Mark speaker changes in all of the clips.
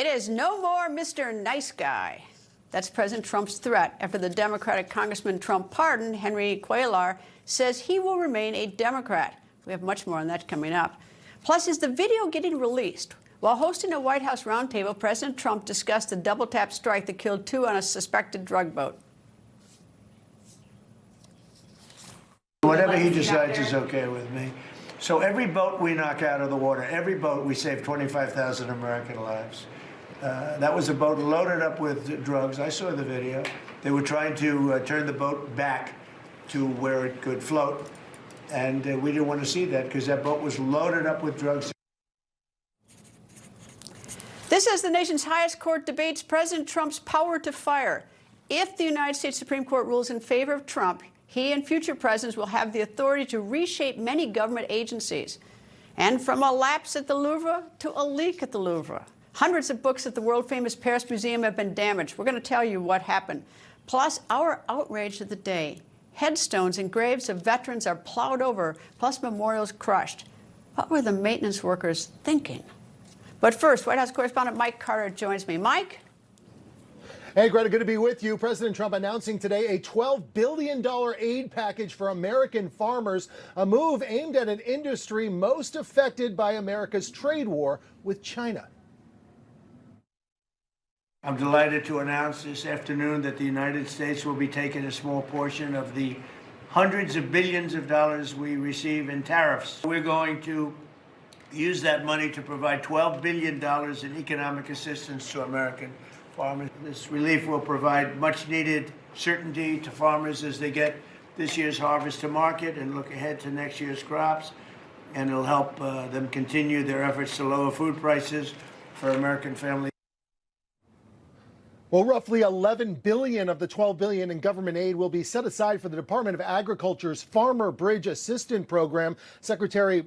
Speaker 1: It is no more Mr. Nice Guy. That's President Trump's threat after the Democratic Congressman Trump pardoned Henry Cuellar says he will remain a Democrat. We have much more on that coming up. Plus, is the video getting released? While hosting a White House roundtable, President Trump discussed the double-tap strike that killed 2 on a suspected drug boat.
Speaker 2: Whatever he decides is okay with me. So every boat we knock out of the water, every boat, we save 25,000 American lives. That was a boat loaded up with drugs. I saw the video. They were trying to turn the boat back to where it could float. And we didn't want to see that because that boat was loaded up with drugs.
Speaker 1: This is the nation's highest court debates President Trump's power to fire. If the United States Supreme Court rules in favor of Trump, he and future presidents will have the authority to reshape many government agencies. And from a lapse at the Louvre to a leak at the Louvre. Hundreds of books at the world-famous Paris Museum have been damaged. We're going to tell you what happened. Plus, our outrage of the day. Headstones and graves of veterans are plowed over, plus memorials crushed. What were the maintenance workers thinking? But first, White House correspondent Mike Carter joins me. Mike?
Speaker 3: Hey, Greta, good to be with you. President Trump announcing today a $12 billion aid package for American farmers, a move aimed at an industry most affected by America's trade war with China.
Speaker 2: I'm delighted to announce this afternoon that the United States will be taking a small portion of the hundreds of billions of dollars we receive in tariffs. We're going to use that money to provide $12 billion in economic assistance to American farmers. This relief will provide much needed certainty to farmers as they get this year's harvest to market and look ahead to next year's crops. And it'll help them continue their efforts to lower food prices for American families.
Speaker 3: Well, roughly $11 billion of the $12 billion in government aid will be set aside for the Department of Agriculture's Farmer Bridge Assistance Program. Secretary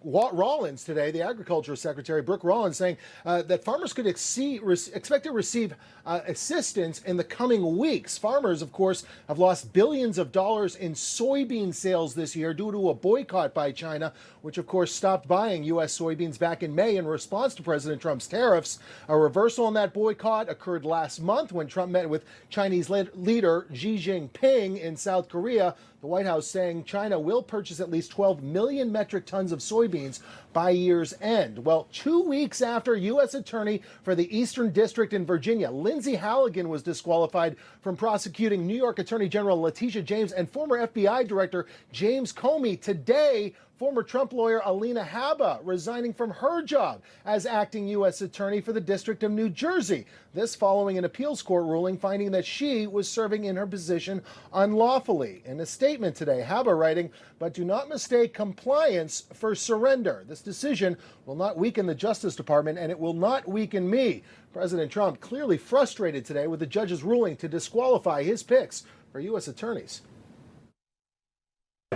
Speaker 3: Rollins today, the Agriculture Secretary, Brooke Rollins, saying that farmers could expect to receive assistance in the coming weeks. Farmers, of course, have lost billions of dollars in soybean sales this year due to a boycott by China, which, of course, stopped buying U.S. soybeans back in May in response to President Trump's tariffs. A reversal in that boycott occurred last month when Trump met with Chinese leader Xi Jinping in South Korea. The White House saying China will purchase at least 12 million metric tons of soybeans by year's end. Well, 2 weeks after U.S. Attorney for the Eastern District in Virginia, Lindsay Halligan, was disqualified from prosecuting New York Attorney General Letitia James and former FBI Director James Comey, today, former Trump lawyer Alina Habba resigning from her job as acting U.S. Attorney for the District of New Jersey. This following an appeals court ruling finding that she was serving in her position unlawfully. In a statement today, Habba writing, "But do not mistake compliance for surrender. This decision will not weaken the Justice Department, and it will not weaken me." President Trump clearly frustrated today with the judge's ruling to disqualify his picks for U.S. attorneys.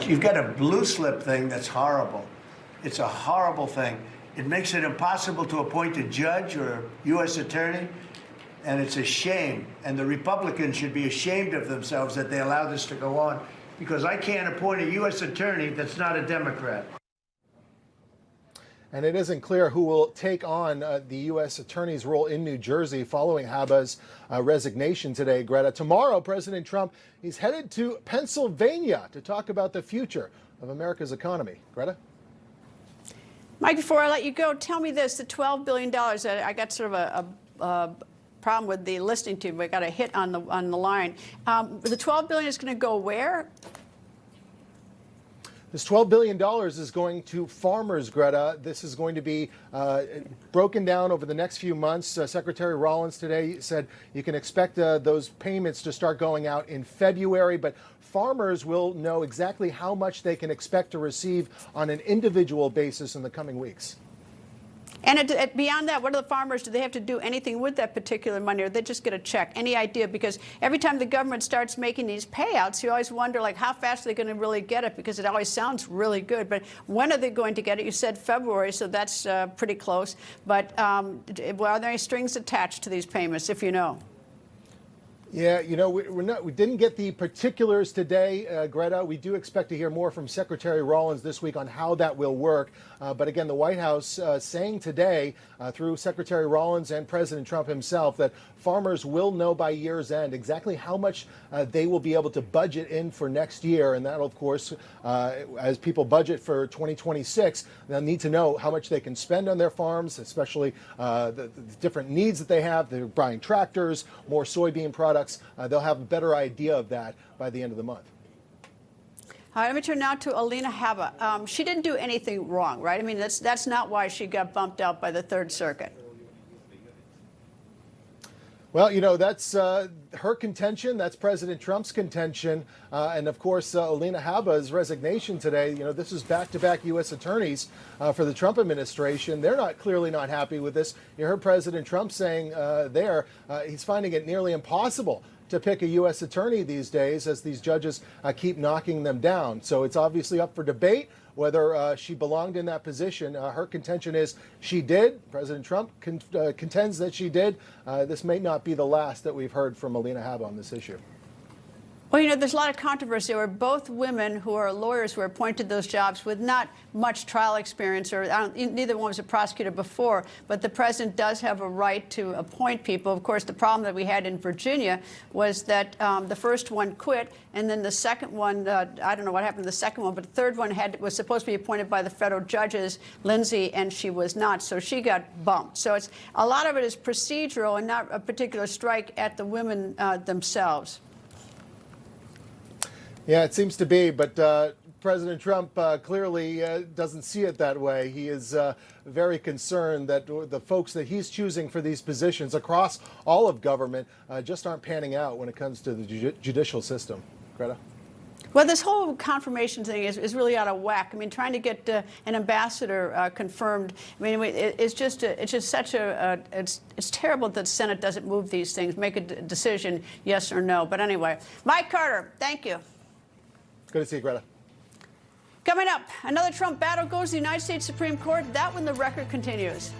Speaker 2: You've got a blue slip thing that's horrible. It's a horrible thing. It makes it impossible to appoint a judge or a U.S. attorney, and it's a shame. And the Republicans should be ashamed of themselves that they allow this to go on, because I can't appoint a U.S. attorney that's not a Democrat.
Speaker 3: And it isn't clear who will take on the U.S. Attorney's role in New Jersey following Habba's resignation today, Greta. Tomorrow, President Trump, he's headed to Pennsylvania to talk about the future of America's economy. Greta?
Speaker 1: Mike, before I let you go, tell me this, the $12 billion, I got sort of a problem with the listening to, we got a hit on the line. The $12 billion is going to go where?
Speaker 3: This $12 billion is going to farmers, Greta. This is going to be broken down over the next few months. Secretary Rollins today said you can expect those payments to start going out in February, but farmers will know exactly how much they can expect to receive on an individual basis in the coming weeks.
Speaker 1: And beyond that, what do the farmers, do they have to do anything with that particular money, or they just get a check? Any idea? Because every time the government starts making these payouts, you always wonder, like, how fast are they going to really get it? Because it always sounds really good. But when are they going to get it? You said February, so that's pretty close. But are there any strings attached to these payments, if you know?
Speaker 3: Yeah, you know, we didn't get the particulars today, Greta. We do expect to hear more from Secretary Rollins this week on how that will work. But again, the White House saying today through Secretary Rollins and President Trump himself that farmers will know by year's end exactly how much they will be able to budget in for next year. And that'll, of course, as people budget for 2026, they'll need to know how much they can spend on their farms, especially the different needs that they have. They're buying tractors, more soybean products. They'll have a better idea of that by the end of the month.
Speaker 1: All right, let me turn now to Alina Habba. She didn't do anything wrong, right? I mean, that's not why she got bumped out by the Third Circuit.
Speaker 3: Well, you know, that's her contention. That's President Trump's contention. And of course, Alina Habba's resignation today, you know, this is back-to-back U.S. attorneys for the Trump administration. They're clearly not happy with this. You heard President Trump saying he's finding it nearly impossible to pick a U.S. attorney these days as these judges keep knocking them down. So it's obviously up for debate whether she belonged in that position. Her contention is she did. President Trump contends that she did. This may not be the last that we've heard from Alina Habba on this issue.
Speaker 1: Well, you know, there's a lot of controversy where both women who are lawyers were appointed to those jobs with not much trial experience, or neither one was a prosecutor before, but the president does have a right to appoint people. Of course, the problem that we had in Virginia was that the first one quit, and then the second one, I don't know what happened to the second one, but the third one was supposed to be appointed by the federal judges, Lindsay, and she was not, so she got bumped. So it's a lot of it is procedural and not a particular strike at the women themselves.
Speaker 3: Yeah, it seems to be, but President Trump clearly doesn't see it that way. He is very concerned that the folks that he's choosing for these positions across all of government just aren't panning out when it comes to the judicial system. Greta?
Speaker 1: Well, this whole confirmation thing is really out of whack. I mean, trying to get an ambassador confirmed, I mean, it's just such it's terrible that the Senate doesn't move these things, make a decision, yes or no. But anyway, Mike Carter, thank you.
Speaker 3: Good to see you, Greta.
Speaker 1: Coming up, another Trump battle goes to the United States Supreme Court. That when the record continues.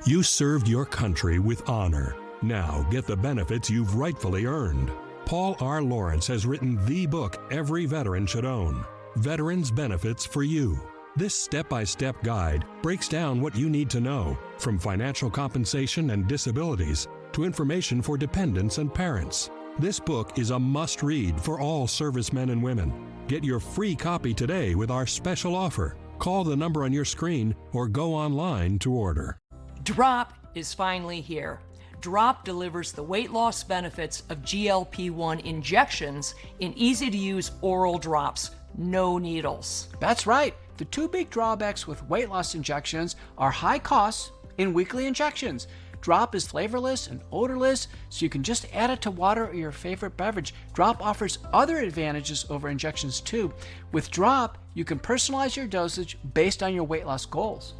Speaker 4: You served your country with honor. Now get the benefits you've rightfully earned. Paul R. Lawrence has written the book every veteran should own, Veterans Benefits for You. This step-by-step guide breaks down what you need to know, from financial compensation and disabilities to information for dependents and parents. This book is a must-read for all servicemen and women. Get your free copy today with our special offer. Call the number on your screen or go online to order.
Speaker 5: Drop is finally here. Drop delivers the weight loss benefits of GLP-1 injections in easy-to-use oral drops, no needles.
Speaker 6: That's right. The two big drawbacks with weight loss injections are high costs and weekly injections. Drop is flavorless and odorless, so you can just add it to water or your favorite beverage. Drop offers other advantages over injections too. With Drop, you can personalize your dosage based on your weight loss goals.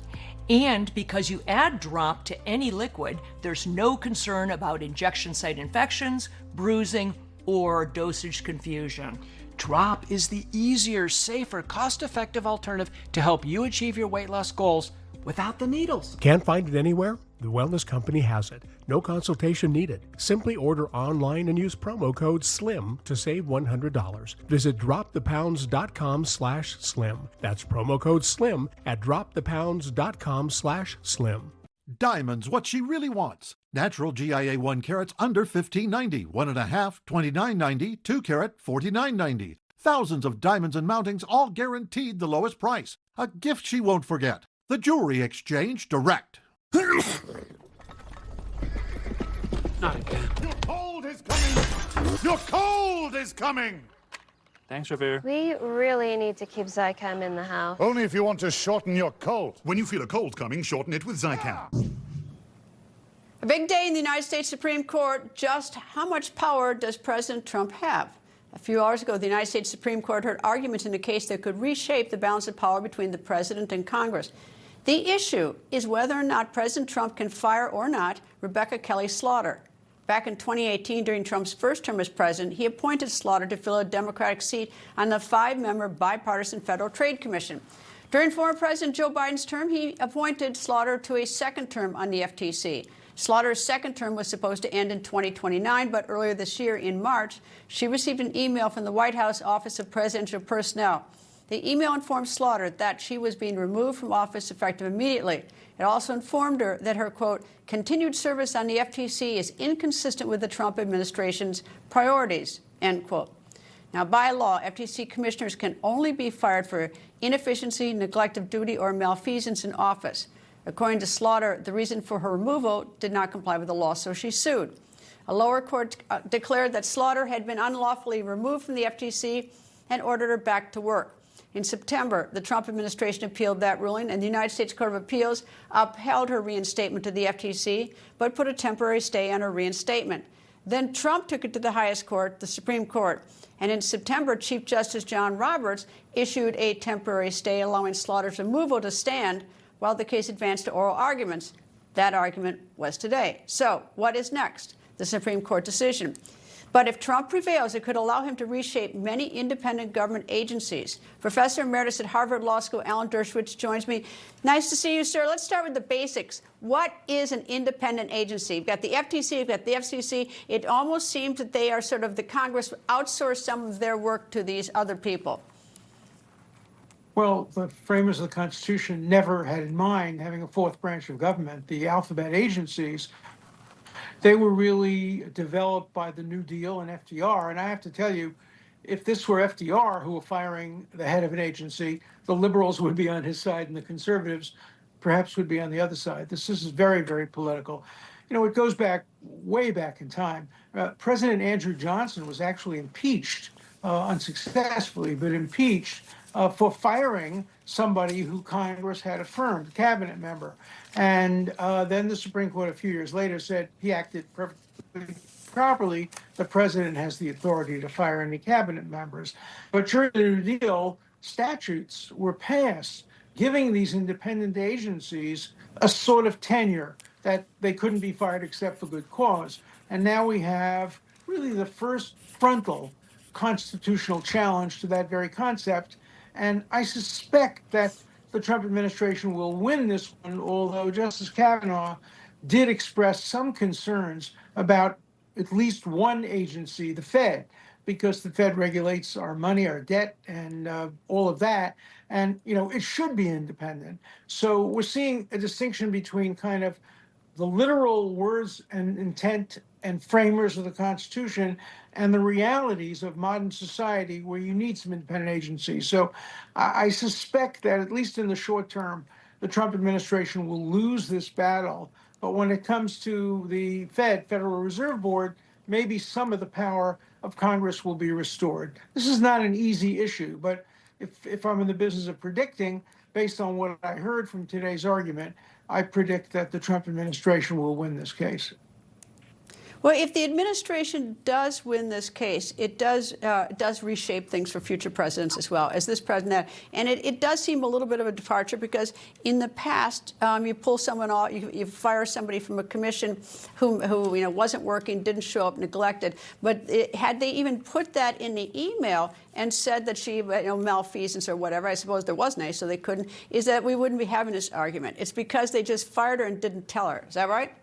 Speaker 5: And because you add Drop to any liquid, there's no concern about injection site infections, bruising, or dosage confusion.
Speaker 6: Drop is the easier, safer, cost-effective alternative to help you achieve your weight loss goals without the needles.
Speaker 7: Can't find it anywhere? The Wellness Company has it. No consultation needed. Simply order online and use promo code SLIM to save $100. Visit dropthepounds.com/slim. That's promo code SLIM at dropthepounds.com/slim.
Speaker 8: Diamonds, what she really wants. Natural GIA 1 carats under $15.90, 1.5, $29.90, 2 carat, $49.90. Thousands of diamonds and mountings, all guaranteed the lowest price. A gift she won't forget. The Jewelry Exchange Direct.
Speaker 6: Not again.
Speaker 8: Your cold is coming! Your cold is coming!
Speaker 6: Thanks, Revere.
Speaker 9: We really need to keep Zycam in the house.
Speaker 8: Only if you want to shorten your cold. When you feel a cold coming, shorten it with Zycam.
Speaker 1: A big day in the United States Supreme Court. Just how much power does President Trump have? A few hours ago, the United States Supreme Court heard arguments in a case that could reshape the balance of power between the president and Congress. The issue is whether or not President Trump can fire or not Rebecca Kelly Slaughter. Back in 2018, during Trump's first term as president, he appointed Slaughter to fill a Democratic seat on the 5-member bipartisan Federal Trade Commission. During former President Joe Biden's term, he appointed Slaughter to a second term on the FTC. Slaughter's second term was supposed to end in 2029, but earlier this year, in March, she received an email from the White House Office of Presidential Personnel. The email informed Slaughter that she was being removed from office effective immediately. It also informed her that her, quote, continued service on the FTC is inconsistent with the Trump administration's priorities, end quote. Now, by law, FTC commissioners can only be fired for inefficiency, neglect of duty, or malfeasance in office. According to Slaughter, the reason for her removal did not comply with the law, so she sued. A lower court declared that Slaughter had been unlawfully removed from the FTC and ordered her back to work. In September, the Trump administration appealed that ruling, and the United States Court of Appeals upheld her reinstatement to the FTC, but put a temporary stay on her reinstatement. Then Trump took it to the highest court, the Supreme Court. And in September, Chief Justice John Roberts issued a temporary stay allowing Slaughter's removal to stand while the case advanced to oral arguments. That argument was today. So what is next? The Supreme Court decision. But if Trump prevails, it could allow him to reshape many independent government agencies. Professor Emeritus at Harvard Law School, Alan Dershowitz, joins me. Nice to see you, sir. Let's start with the basics. What is an independent agency? You've got the FTC, you've got the FCC. It almost seems that they are sort of the Congress outsource some of their work to these other people.
Speaker 10: Well, the framers of the Constitution never had in mind having a fourth branch of government, the alphabet agencies. They were really developed by the New Deal and FDR. And I have to tell you, if this were FDR who were firing the head of an agency, the liberals would be on his side and the conservatives perhaps would be on the other side. This is very, very political. You know, it goes back, way back in time. President Andrew Johnson was actually impeached, unsuccessfully, but impeached for firing somebody who Congress had affirmed, a cabinet member. And then the Supreme Court a few years later said he acted perfectly properly. The president has the authority to fire any cabinet members. But during the New Deal, statutes were passed giving these independent agencies a sort of tenure that they couldn't be fired except for good cause. And now we have really the first frontal constitutional challenge to that very concept. And I suspect that the Trump administration will win this one, although Justice Kavanaugh did express some concerns about at least one agency, the Fed, because the Fed regulates our money, our debt, and all of that. And, you know, it should be independent. So we're seeing a distinction between kind of the literal words and intent and framers of the Constitution and the realities of modern society where you need some independent agencies. So I suspect that at least in the short term, the Trump administration will lose this battle. But when it comes to the Fed, Federal Reserve Board, maybe some of the power of Congress will be restored. This is not an easy issue, but if I'm in the business of predicting, based on what I heard from today's argument, I predict that the Trump administration will win this case.
Speaker 1: Well, if the administration does win this case, it does reshape things for future presidents as well as this president. And it does seem a little bit of a departure because in the past, you pull someone off, you fire somebody from a commission who you know wasn't working, didn't show up, neglected. But had they even put that in the email and said that she malfeasance or whatever, I suppose there wasn't any, so they couldn't, is that we wouldn't be having this argument. It's because they just fired her and didn't tell her. Is that right?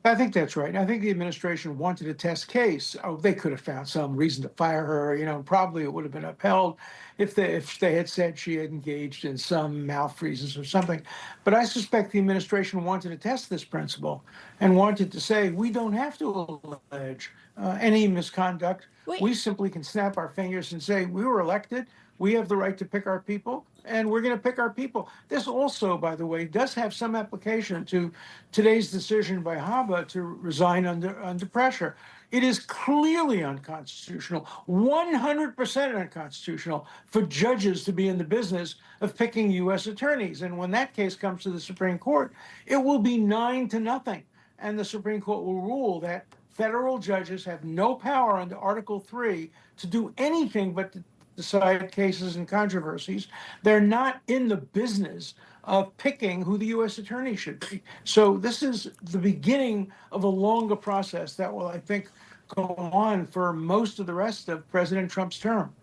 Speaker 10: I think that's right. I think the administration wanted a test case. Oh, they could have found some reason to fire her. You know, probably it would have been upheld if they had said she had engaged in some malfeasance or something. But I suspect the administration wanted to test this principle and wanted to say, we don't have to allege any misconduct. We simply can snap our fingers and say, we were elected. We have the right to pick our people, and we're going to pick our people. This also, by the way, does have some application to today's decision by Haba to resign under pressure. It is clearly unconstitutional, 100% unconstitutional, for judges to be in the business of picking U.S. attorneys. And when that case comes to the Supreme Court, it will be 9-0. And the Supreme Court will rule that federal judges have no power under Article 3 to do anything but to decide cases and controversies. They're not in the business of picking who the U.S. attorney should be. So this is the beginning of a longer process that will, I think, go on for most of the rest of President Trump's term.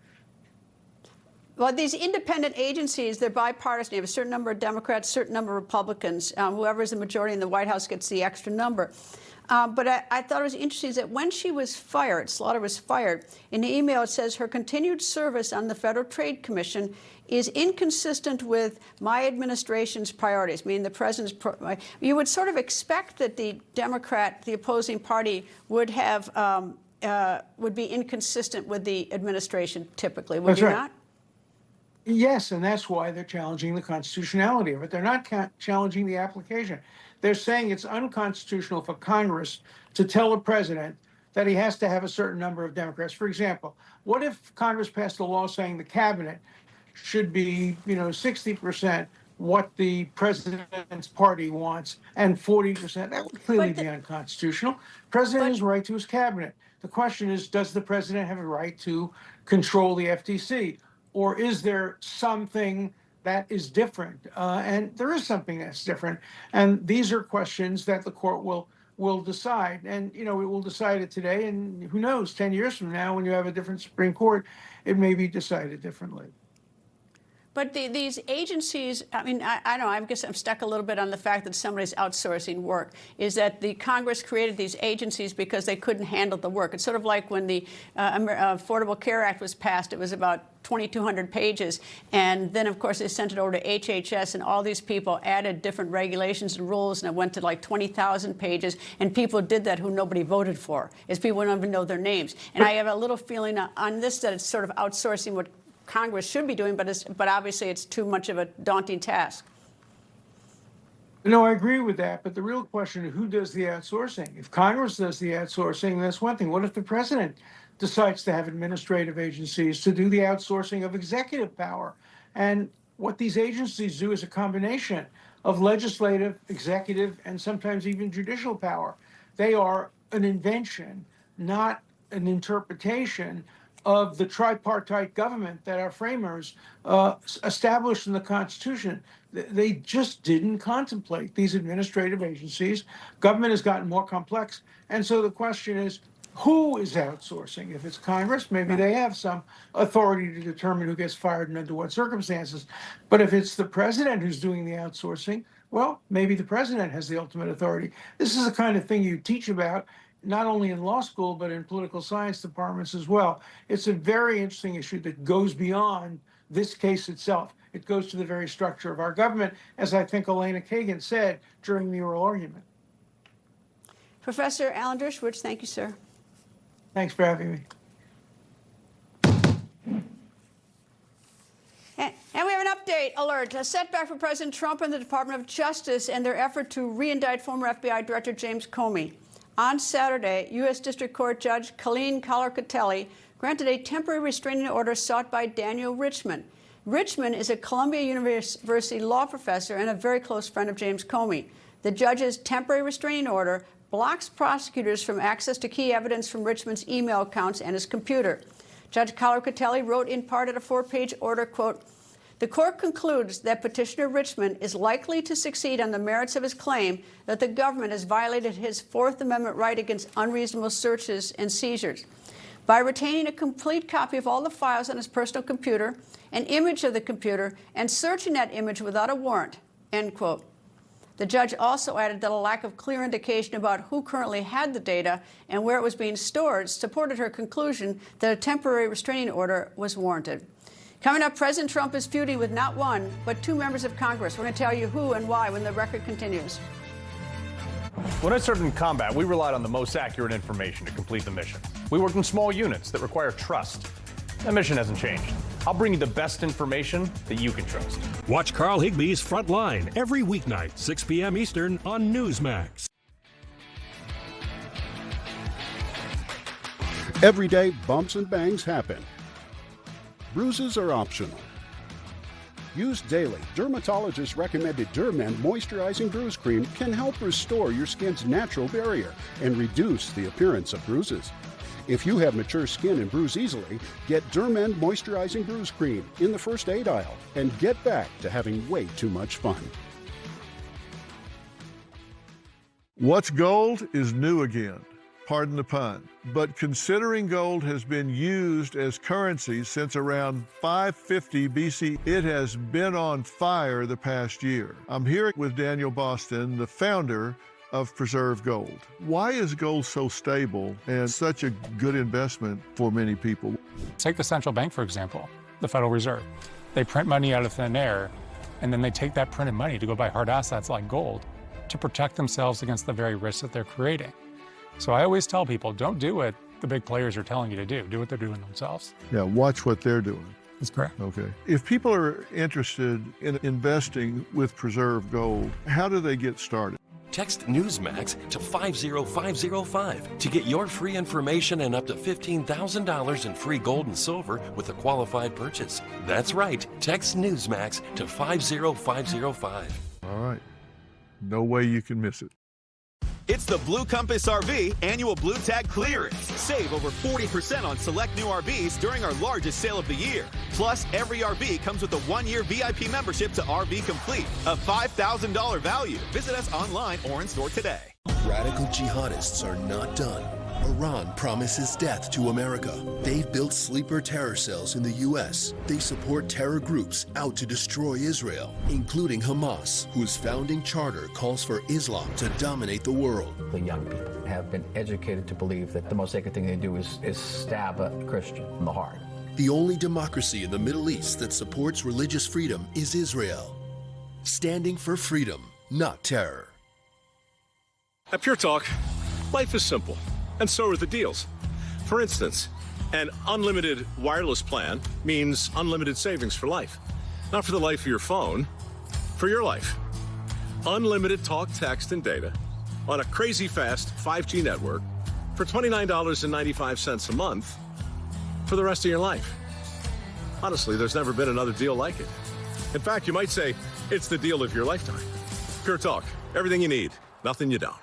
Speaker 1: Well, these independent agencies, they're bipartisan. You have a certain number of Democrats, a certain number of Republicans. Whoever is the majority in the White House gets the extra number. But I thought it was interesting that when she was fired, Slaughter was fired, in the email it says her continued service on the Federal Trade Commission is inconsistent with my administration's priorities, meaning the president's. You would sort of expect that the Democrat, the opposing party, would be inconsistent with the administration typically, would you not?
Speaker 10: Yes, and that's why they're challenging the constitutionality of it. They're not challenging the application. They're saying it's unconstitutional for Congress to tell the president that he has to have a certain number of Democrats. For example, what if Congress passed a law saying the cabinet should be, 60% what the president's party wants and 40%? That would clearly be unconstitutional. President has a right to his cabinet. The question is, does the president have a right to control the FTC? Or is there something that is different? And there is something that's different. And these are questions that the court will decide. And, it will decide it today. And who knows, 10 years from now, when you have a different Supreme Court, it may be decided differently.
Speaker 1: But these agencies, I don't know, I guess I'm stuck a little bit on the fact that somebody's outsourcing work, is that the Congress created these agencies because they couldn't handle the work. It's sort of like when the Affordable Care Act was passed, it was about 2,200 pages. And then, of course, they sent it over to HHS, and all these people added different regulations and rules, and it went to like 20,000 pages. And people did that who nobody voted for, is people don't even know their names. And I have a little feeling on this that it's sort of outsourcing what Congress should be doing, but obviously it's too much of a daunting task.
Speaker 10: No, I agree with that. But the real question is, who does the outsourcing? If Congress does the outsourcing, that's one thing. What if the president decides to have administrative agencies to do the outsourcing of executive power? And what these agencies do is a combination of legislative, executive, and sometimes even judicial power. They are an invention, not an interpretation of the tripartite government that our framers established in the Constitution. They just didn't contemplate these administrative agencies. Government has gotten more complex. And so the question is, who is outsourcing? If it's Congress, maybe they have some authority to determine who gets fired and under what circumstances. But if it's the president who's doing the outsourcing, well, maybe the president has the ultimate authority. This is the kind of thing you teach about not only in law school, but in political science departments as well. It's a very interesting issue that goes beyond this case itself. It goes to the very structure of our government, as I think Elena Kagan said during the oral argument.
Speaker 1: Professor Alan Dershowitz, thank you, sir.
Speaker 10: Thanks for having me.
Speaker 1: And we have an update alert, a setback for President Trump and the Department of Justice and their effort to re-indict former FBI Director James Comey. On Saturday, U.S. District Court Judge Colleen Collar-Catelli granted a temporary restraining order sought by Daniel Richman. Richman is a Columbia University law professor and a very close friend of James Comey. The judge's temporary restraining order blocks prosecutors from access to key evidence from Richman's email accounts and his computer. Judge Collar-Catelli wrote in part at a 4-page order, quote, "The court concludes that Petitioner Richman is likely to succeed on the merits of his claim that the government has violated his Fourth Amendment right against unreasonable searches and seizures. By retaining a complete copy of all the files on his personal computer, an image of the computer, and searching that image without a warrant," end quote. The judge also added that a lack of clear indication about who currently had the data and where it was being stored supported her conclusion that a temporary restraining order was warranted. Coming up, President Trump is feuding with not one, but two members of Congress. We're going to tell you who and why when the record continues.
Speaker 11: When I served in combat, we relied on the most accurate information to complete the mission. We worked in small units that require trust. That mission hasn't changed. I'll bring you the best information that you can trust.
Speaker 4: Watch Carl Higbee's Frontline every weeknight, 6 p.m. Eastern on Newsmax.
Speaker 12: Every day, bumps and bangs happen. Bruises are optional. Used daily, dermatologist recommended Dermend Moisturizing Bruise Cream can help restore your skin's natural barrier and reduce the appearance of bruises. If you have mature skin and bruise easily, get Dermend Moisturizing Bruise Cream in the first aid aisle and get back to having way too much fun.
Speaker 8: What's gold is new again.
Speaker 13: pardon the pun. But considering gold has been used as currency since around 550 BC, it has been on fire the past year. I'm here with Daniel Boston, the founder of Preserve Gold. Why is gold so stable and such a good investment for many people?
Speaker 14: Take the central bank, for example, the Federal Reserve. They print money out of thin air, and then they take that printed money to go buy hard assets like gold to protect themselves against the very risks that they're creating. So I always tell people, don't do what the big players are telling you to do. Do what they're doing themselves.
Speaker 13: Yeah, watch what they're doing.
Speaker 14: That's correct.
Speaker 13: Okay. If people are interested in investing with Preserve Gold, how do they get started?
Speaker 15: Text Newsmax to 50505 to get your free information and up to $15,000 in free gold and silver with a qualified purchase. That's right. Text Newsmax to 50505.
Speaker 13: All right. No way you can miss it.
Speaker 16: It's the Blue Compass RV annual Blue Tag clearance. Save over 40% on select new RVs during our largest sale of the year. Plus, every RV comes with a 1-year VIP membership to RV Complete, a $5,000 value. Visit us online or in store today.
Speaker 17: Radical jihadists are not done. Iran promises death to America. They've built sleeper terror cells in the U.S. They support terror groups out to destroy Israel, including Hamas, whose founding charter calls for Islam to dominate the world.
Speaker 18: The young people have been educated to believe that the most sacred thing they do is stab a Christian in the heart.
Speaker 17: The only democracy in the Middle East that supports religious freedom is Israel. Standing for freedom, not terror.
Speaker 19: At Pure Talk, life is simple. And so are the deals. For instance, an unlimited wireless plan means unlimited savings for life. Not for the life of your phone, for your life. Unlimited talk, text, and data on a crazy fast 5G network for $29.95 a month for the rest of your life. Honestly, there's never been another deal like it. In fact, you might say it's the deal of your lifetime. Pure Talk, everything you need, nothing you don't.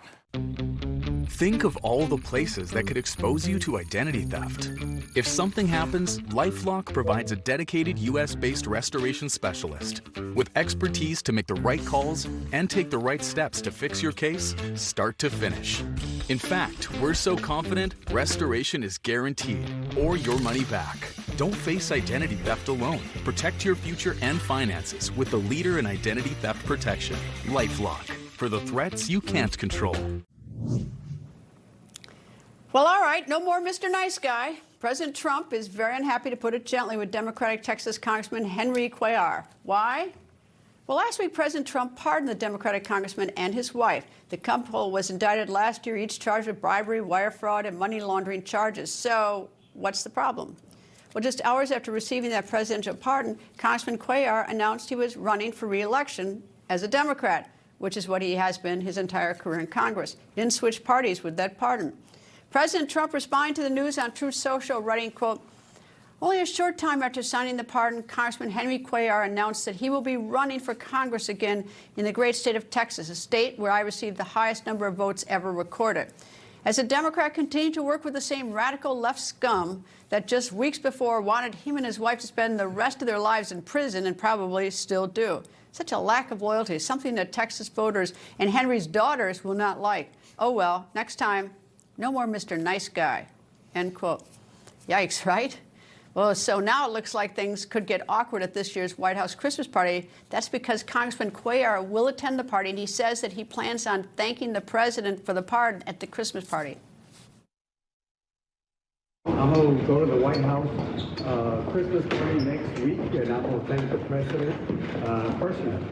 Speaker 20: Think of all the places that could expose you to identity theft. If something happens, LifeLock provides a dedicated US-based restoration specialist with expertise to make the right calls and take the right steps to fix your case, start to finish. In fact, we're so confident, restoration is guaranteed or your money back. Don't face identity theft alone. Protect your future and finances with the leader in identity theft protection, LifeLock, for the threats you can't control.
Speaker 1: Well, all right, no more Mr. Nice Guy. President Trump is very unhappy, to put it gently, with Democratic Texas Congressman Henry Cuellar. Why? Well, last week, President Trump pardoned the Democratic congressman and his wife. The couple was indicted last year, each charged with bribery, wire fraud, and money laundering charges. So what's the problem? Well, just hours after receiving that presidential pardon, Congressman Cuellar announced he was running for re-election as a Democrat, which is what he has been his entire career in Congress. He didn't switch parties with that pardon. President Trump responding to the news on Truth Social, writing, quote, only a short time after signing the pardon, Congressman Henry Cuellar announced that he will be running for Congress again in the great state of Texas, a state where I received the highest number of votes ever recorded. As a Democrat continued to work with the same radical left scum that just weeks before wanted him and his wife to spend the rest of their lives in prison, and probably still do. Such a lack of loyalty, something that Texas voters and Henry's daughters will not like. Oh well, next time, no more Mr. Nice Guy, end quote. Yikes, right? Well, so now it looks like things could get awkward at this year's White House Christmas party. That's because Congressman Cuellar will attend the party, and he says that he plans on thanking the president for the pardon at the Christmas party.
Speaker 21: I'm going to go to the White House Christmas party next week, and I'm going to thank the president personally.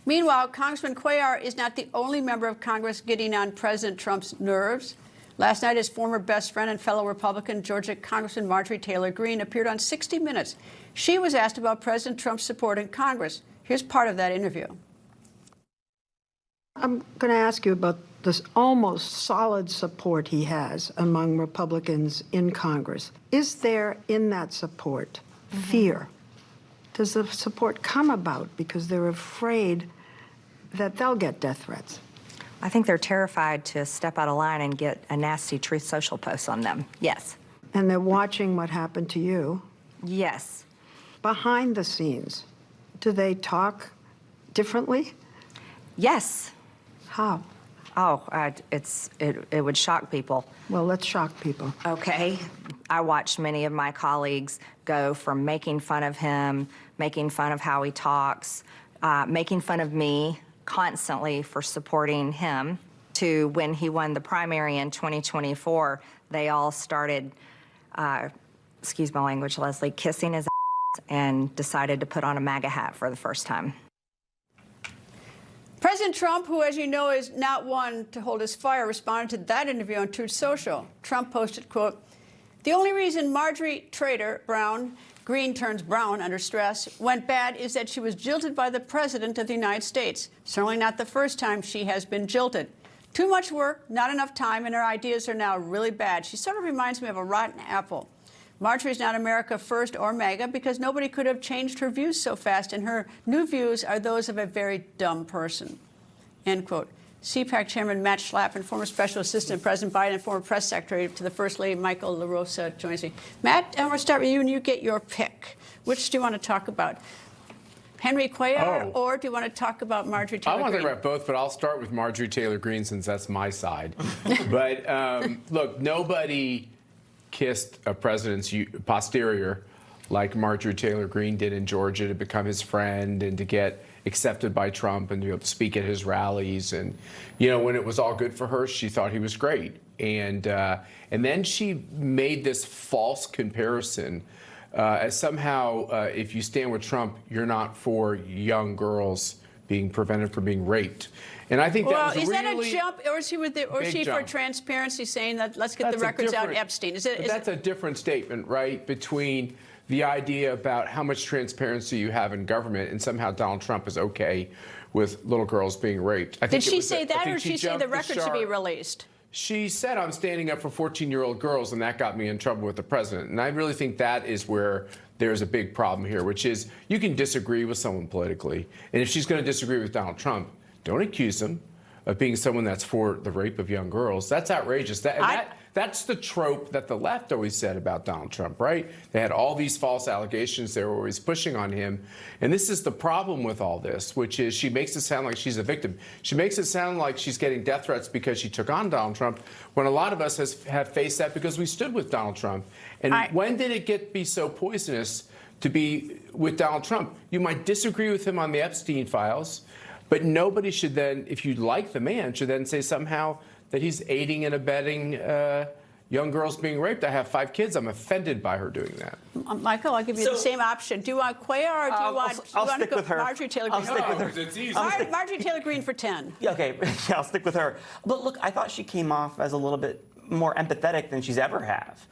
Speaker 1: Meanwhile, Congressman Cuellar is not the only member of Congress getting on President Trump's nerves. Last night, his former best friend and fellow Republican Georgia Congressman Marjorie Taylor Greene appeared on 60 Minutes. She was asked about President Trump's support in Congress. Here's part of that interview.
Speaker 22: I'm going to ask you about this almost solid support he has among Republicans in Congress. Is there in that support fear? Does the support come about because they're afraid that they'll get death threats?
Speaker 23: I think they're terrified to step out of line and get a nasty Truth Social post on them, yes.
Speaker 22: And they're watching what happened to you?
Speaker 23: Yes.
Speaker 22: Behind the scenes, do they talk differently?
Speaker 23: Yes.
Speaker 22: How?
Speaker 23: Oh, it would shock people.
Speaker 22: Well, let's shock people.
Speaker 23: Okay. I watched many of my colleagues go from making fun of him, making fun of how he talks, making fun of me constantly for supporting him, to when he won the primary in 2024, they all started, excuse my language, Leslie, kissing his ass and decided to put on a MAGA hat for the first time.
Speaker 1: President Trump, who, as you know, is not one to hold his fire, responded to that interview on Truth Social. Trump posted, quote, "The only reason Marjorie Taylor Greene turns brown under stress, went bad is that she was jilted by the President of the United States. Certainly not the first time she has been jilted. Too much work, not enough time, and her ideas are now really bad. She sort of reminds me of a rotten apple. Marjorie's not America First or MAGA because nobody could have changed her views so fast, and her new views are those of a very dumb person." End quote. CPAC Chairman Matt Schlapp and former Special Assistant to President Biden and former Press Secretary to the First Lady Michael LaRosa joins me. Matt, I'm going to start with you, and you get your pick. Which do you want to talk about? Henry Cuellar, or do you want to talk about Marjorie Taylor Greene?
Speaker 2: I want to talk about both, but I'll start with Marjorie Taylor Greene since that's my side. But look, nobody kissed a president's posterior like Marjorie Taylor Greene did in Georgia to become his friend and to get accepted by Trump and to be able to speak at his rallies. And, you know, when it was all good for her, she thought he was great. And then she made this false comparison as somehow if you stand with Trump, you're not for young girls being prevented from being raped. And I think that was
Speaker 1: is
Speaker 2: really
Speaker 1: that a jump, or is she for transparency, saying that let's get the records out Epstein?
Speaker 2: That's a different statement, right, between the idea about how much transparency you have in government and somehow Donald Trump is okay with little girls being raped.
Speaker 1: Did she say that, or did she say the records should be released?
Speaker 2: She said, I'm standing up for 14-year-old girls, and that got me in trouble with the president. And I really think that is where there's a big problem here, which is you can disagree with someone politically. And if she's going to disagree with Donald Trump, don't accuse him of being someone that's for the rape of young girls. That's outrageous. That's the trope that the left always said about Donald Trump, right? They had all these false allegations they were always pushing on him. And this is the problem with all this, which is she makes it sound like she's a victim. She makes it sound like she's getting death threats because she took on Donald Trump, when a lot of us have faced that because we stood with Donald Trump. And when did it be so poisonous to be with Donald Trump? You might disagree with him on the Epstein files, but nobody should then, if you like the man, should then say somehow that he's aiding and abetting young girls being raped. I have 5 kids. I'm offended by her doing that.
Speaker 1: Michael, I'll give you the same option. Do you want Cuellar, or do you want to go Marjorie Taylor Greene?
Speaker 3: I'll stick with her.
Speaker 2: It's easy.
Speaker 1: Marjorie Taylor Greene for 10.
Speaker 3: Yeah, okay, yeah, I'll stick with her. But look, I thought she came off as a little bit more empathetic than she's ever has.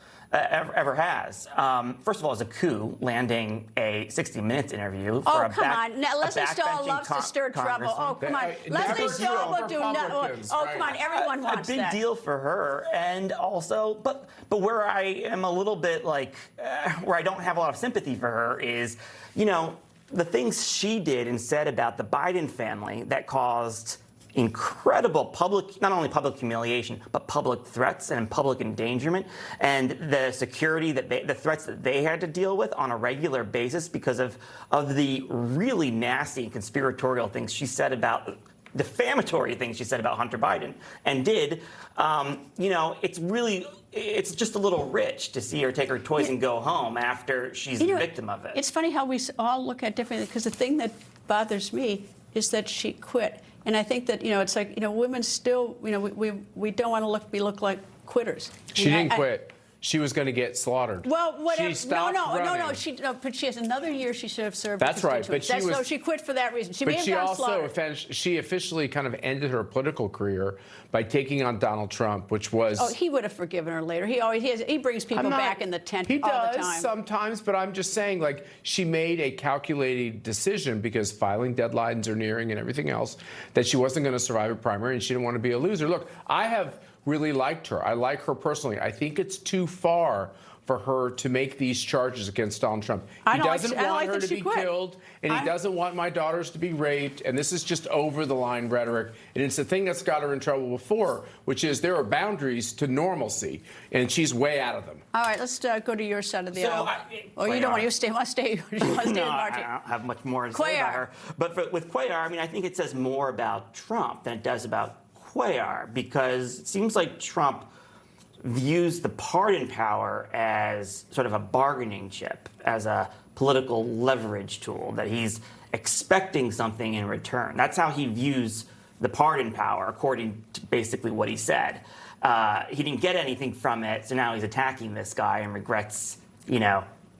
Speaker 3: First of all, it's a coup landing a 60 Minutes interview for
Speaker 1: come on. Now, Leslie Stahl loves to stir trouble. Oh, come on. Leslie Stahl will do nothing. Oh, come on. Everyone wants that.
Speaker 3: A big deal for her. And also, but where I am a little bit like, where I don't have a lot of sympathy for her is, you know, the things she did and said about the Biden family that caused incredible public, not only public humiliation, but public threats and public endangerment, and the security that the threats that they had to deal with on a regular basis because of the really nasty and conspiratorial things she said about, defamatory things she said about Hunter Biden and did. You know, it's just a little rich to see her take her toys and go home after she's the victim of it.
Speaker 1: It's funny how we all look at differently, because the thing that bothers me is that she quit. And I think that, you know, it's like, you know, women still, you know, we don't want to look like quitters.
Speaker 2: She didn't quit. She was going to get slaughtered.
Speaker 1: Well, whatever.
Speaker 2: She stopped running.
Speaker 1: But she has another year she should have served.
Speaker 2: That's right. But
Speaker 1: she quit for that reason. She may have gotten slaughtered.
Speaker 2: She officially kind of ended her political career by taking on Donald Trump, which was.
Speaker 1: Oh, he would have forgiven her later. He brings people back in the tent all the time.
Speaker 2: He does sometimes, but I'm just saying, like, she made a calculated decision because filing deadlines are nearing and everything else, that she wasn't going to survive a primary and she didn't want to be a loser. Look, I have really liked her. I like her personally. I think it's too far for her to make these charges against Donald Trump. He doesn't want her to be killed, and he doesn't want my daughters to be raped, and this is just over-the-line rhetoric. And it's the thing that's got her in trouble before, which is there are boundaries to normalcy, and she's way out of them.
Speaker 1: All right, let's go to your side of the aisle. You don't want to stay. You want to stay with Marjorie?
Speaker 3: I don't have much more to say about her. But with Cuellar, I mean, I think it says more about Trump than it does about Cuellar, because it seems like Trump views the pardon power as sort of a bargaining chip, as a political leverage tool, that he's expecting something in return. That's how he views the pardon power, according to basically what he said. He didn't get anything from it, so now he's attacking this guy and regrets,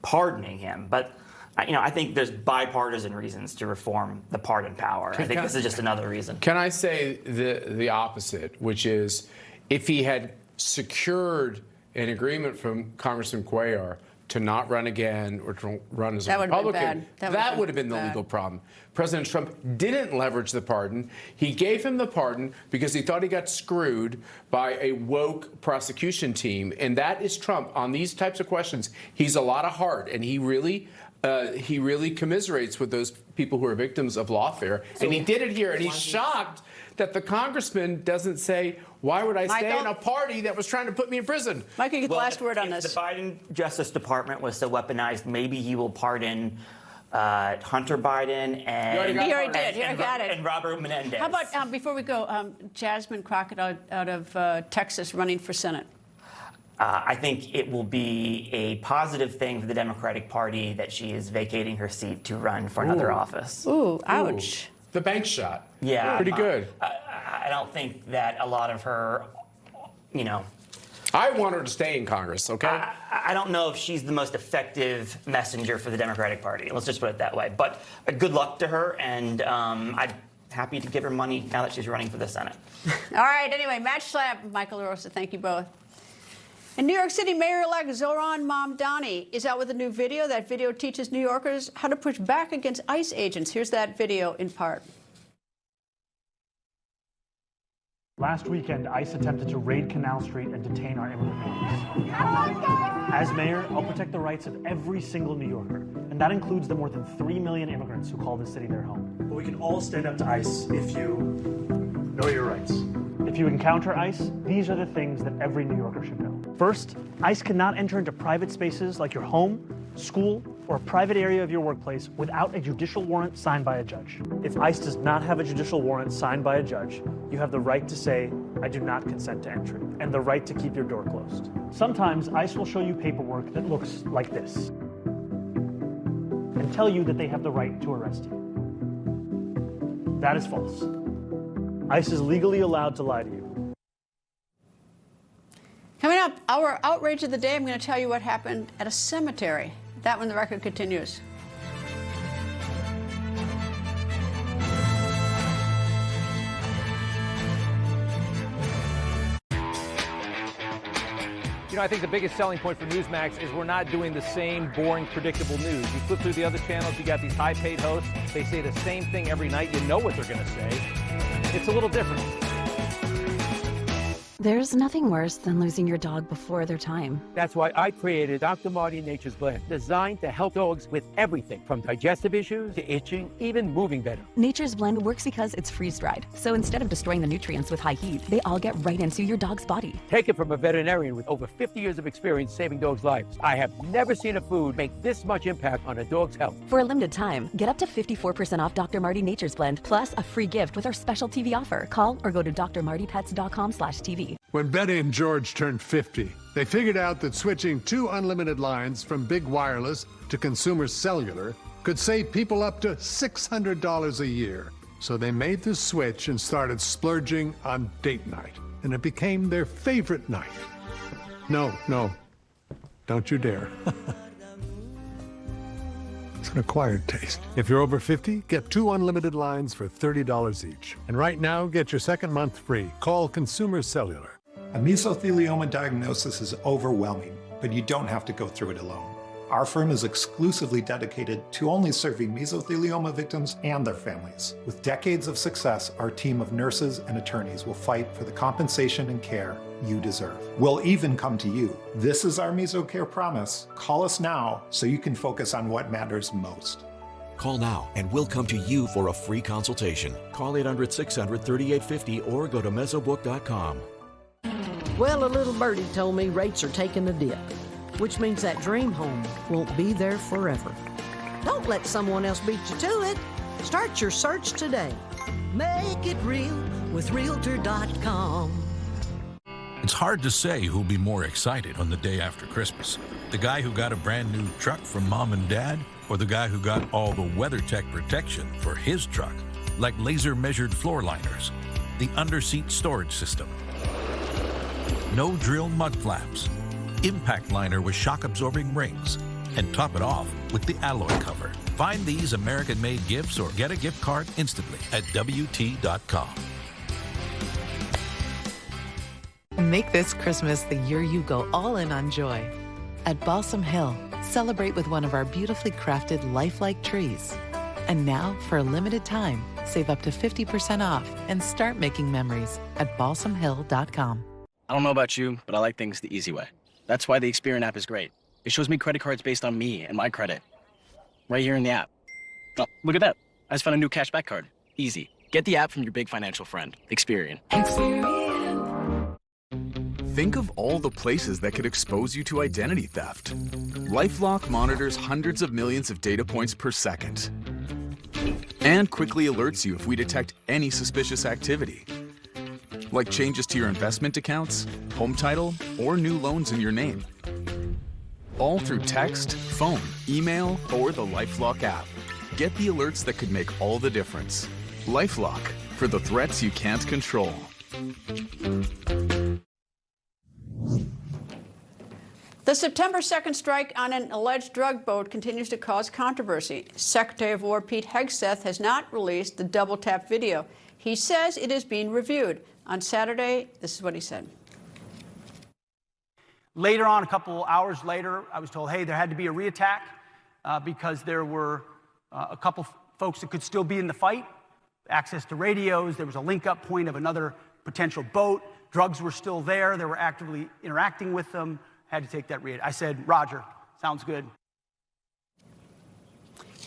Speaker 3: pardoning him. But, I think there's bipartisan reasons to reform the pardon power. I think this is just another reason.
Speaker 2: Can I say the opposite, which is if he had secured an agreement from Congressman Cuellar to not run again or to run as a Republican, that would have been the legal problem. President Trump didn't leverage the pardon. He gave him the pardon because he thought he got screwed by a woke prosecution team. And that is Trump. On these types of questions, he's a lot of heart, and he really commiserates with those people who are victims of lawfare. And he did it here, and he's shocked that the congressman doesn't say, why would I stay in a party that was trying to put me in prison?
Speaker 1: Mike, you get the last word on this.
Speaker 3: If the Biden Justice Department was so weaponized, maybe he will pardon Hunter Biden and
Speaker 1: he already did. He got it.
Speaker 3: And Robert Menendez.
Speaker 1: How about, before we go, Jasmine Crockett out of Texas running for Senate?
Speaker 3: I think it will be a positive thing for the Democratic Party that she is vacating her seat to run for another office.
Speaker 1: Ooh, ouch.
Speaker 2: The bank shot.
Speaker 3: Yeah.
Speaker 2: Pretty good.
Speaker 3: I don't think that a lot of her,
Speaker 2: I want her to stay in Congress, okay?
Speaker 3: I don't know if she's the most effective messenger for the Democratic Party. Let's just put it that way. But good luck to her, and I'm happy to give her money now that she's running for the Senate.
Speaker 1: All right, anyway, Matt Schlapp, Michael LaRosa, thank you both. And New York City Mayor-elect Zohran Mamdani is out with a new video. That video teaches New Yorkers how to push back against ICE agents. Here's that video in part.
Speaker 5: Last weekend, ICE attempted to raid Canal Street and detain our immigrant neighbors. As mayor, I'll protect the rights of every single New Yorker, and that includes the more than 3 million immigrants who call this city their home. But we can all stand up to ICE if you know your rights. If you encounter ICE, these are the things that every New Yorker should know. First, ICE cannot enter into private spaces like your home, school, or a private area of your workplace without a judicial warrant signed by a judge. If ICE does not have a judicial warrant signed by a judge, you have the right to say, I do not consent to entry, and the right to keep your door closed. Sometimes ICE will show you paperwork that looks like this and tell you that they have the right to arrest you. That is false. ICE is legally allowed to lie to you.
Speaker 1: Coming up, our outrage of the day, I'm going to tell you what happened at a cemetery. That when the record continues.
Speaker 6: I think the biggest selling point for Newsmax is we're not doing the same boring, predictable news. You flip through the other channels, you got these high-paid hosts. They say the same thing every night. You know what they're going to say. It's a little different.
Speaker 7: There's nothing worse than losing your dog before their time.
Speaker 24: That's why I created Dr. Marty Nature's Blend, designed to help dogs with everything from digestive issues to itching, even moving better.
Speaker 7: Nature's Blend works because it's freeze-dried. So instead of destroying the nutrients with high heat, they all get right into your dog's body.
Speaker 24: Take it from a veterinarian with over 50 years of experience saving dogs' lives. I have never seen a food make this much impact on a dog's health.
Speaker 7: For a limited time, get up to 54% off Dr. Marty Nature's Blend, plus a free gift with our special TV offer. Call or go to drmartypets.com/TV.
Speaker 25: When Betty and George turned 50, they figured out that switching 2 unlimited lines from Big Wireless to Consumer Cellular could save people up to $600 a year. So they made the switch and started splurging on date night. And it became their favorite night. No, don't you dare. It's an acquired taste. If you're over 50, get 2 unlimited lines for $30 each. And right now, get your second month free. Call Consumer Cellular.
Speaker 26: A mesothelioma diagnosis is overwhelming, but you don't have to go through it alone. Our firm is exclusively dedicated to only serving mesothelioma victims and their families. With decades of success, our team of nurses and attorneys will fight for the compensation and care you deserve. We'll even come to you. This is our MesoCare promise. Call us now so you can focus on what matters most.
Speaker 27: Call now and we'll come to you for a free consultation. Call 800-600-3850 or go to mesobook.com.
Speaker 28: Well, a little birdie told me rates are taking a dip, which means that dream home won't be there forever. Don't let someone else beat you to it. Start your search today. Make it real with Realtor.com.
Speaker 4: It's hard to say who'll be more excited on the day after Christmas. The guy who got a brand new truck from mom and dad, or the guy who got all the WeatherTech protection for his truck, like laser measured floor liners, the underseat storage system, no drill mud flaps, impact liner with shock absorbing rings, and top it off with the alloy cover. Find these American-made gifts or get a gift card instantly at WT.com.
Speaker 8: Make this Christmas the year you go all in on joy. At Balsam Hill, celebrate with one of our beautifully crafted lifelike trees. And now, for a limited time, save up to 50% off and start making memories at balsamhill.com.
Speaker 9: I don't know about you, but I like things the easy way. That's why the Experian app is great. It shows me credit cards based on me and my credit. Right here in the app. Oh, look at that. I just found a new cashback card. Easy. Get the app from your big financial friend, Experian.
Speaker 20: Think of all the places that could expose you to identity theft. LifeLock monitors hundreds of millions of data points per second and quickly alerts you if we detect any suspicious activity, like changes to your investment accounts, home title, or new loans in your name. All through text, phone, email, or the LifeLock app. Get the alerts that could make all the difference. LifeLock, for the threats you can't control.
Speaker 1: The September 2nd strike on an alleged drug boat continues to cause controversy. Secretary of War Pete Hegseth has not released the double tap video. He says it is being reviewed. On Saturday, this is what he said.
Speaker 10: Later on, a couple hours later, I was told, hey, there had to be a reattack because there were a couple folks that could still be in the fight. Access to radios, there was a link-up point of another potential boat. Drugs were still there. They were actively interacting with them. Had to take that read. I said, Roger, sounds good.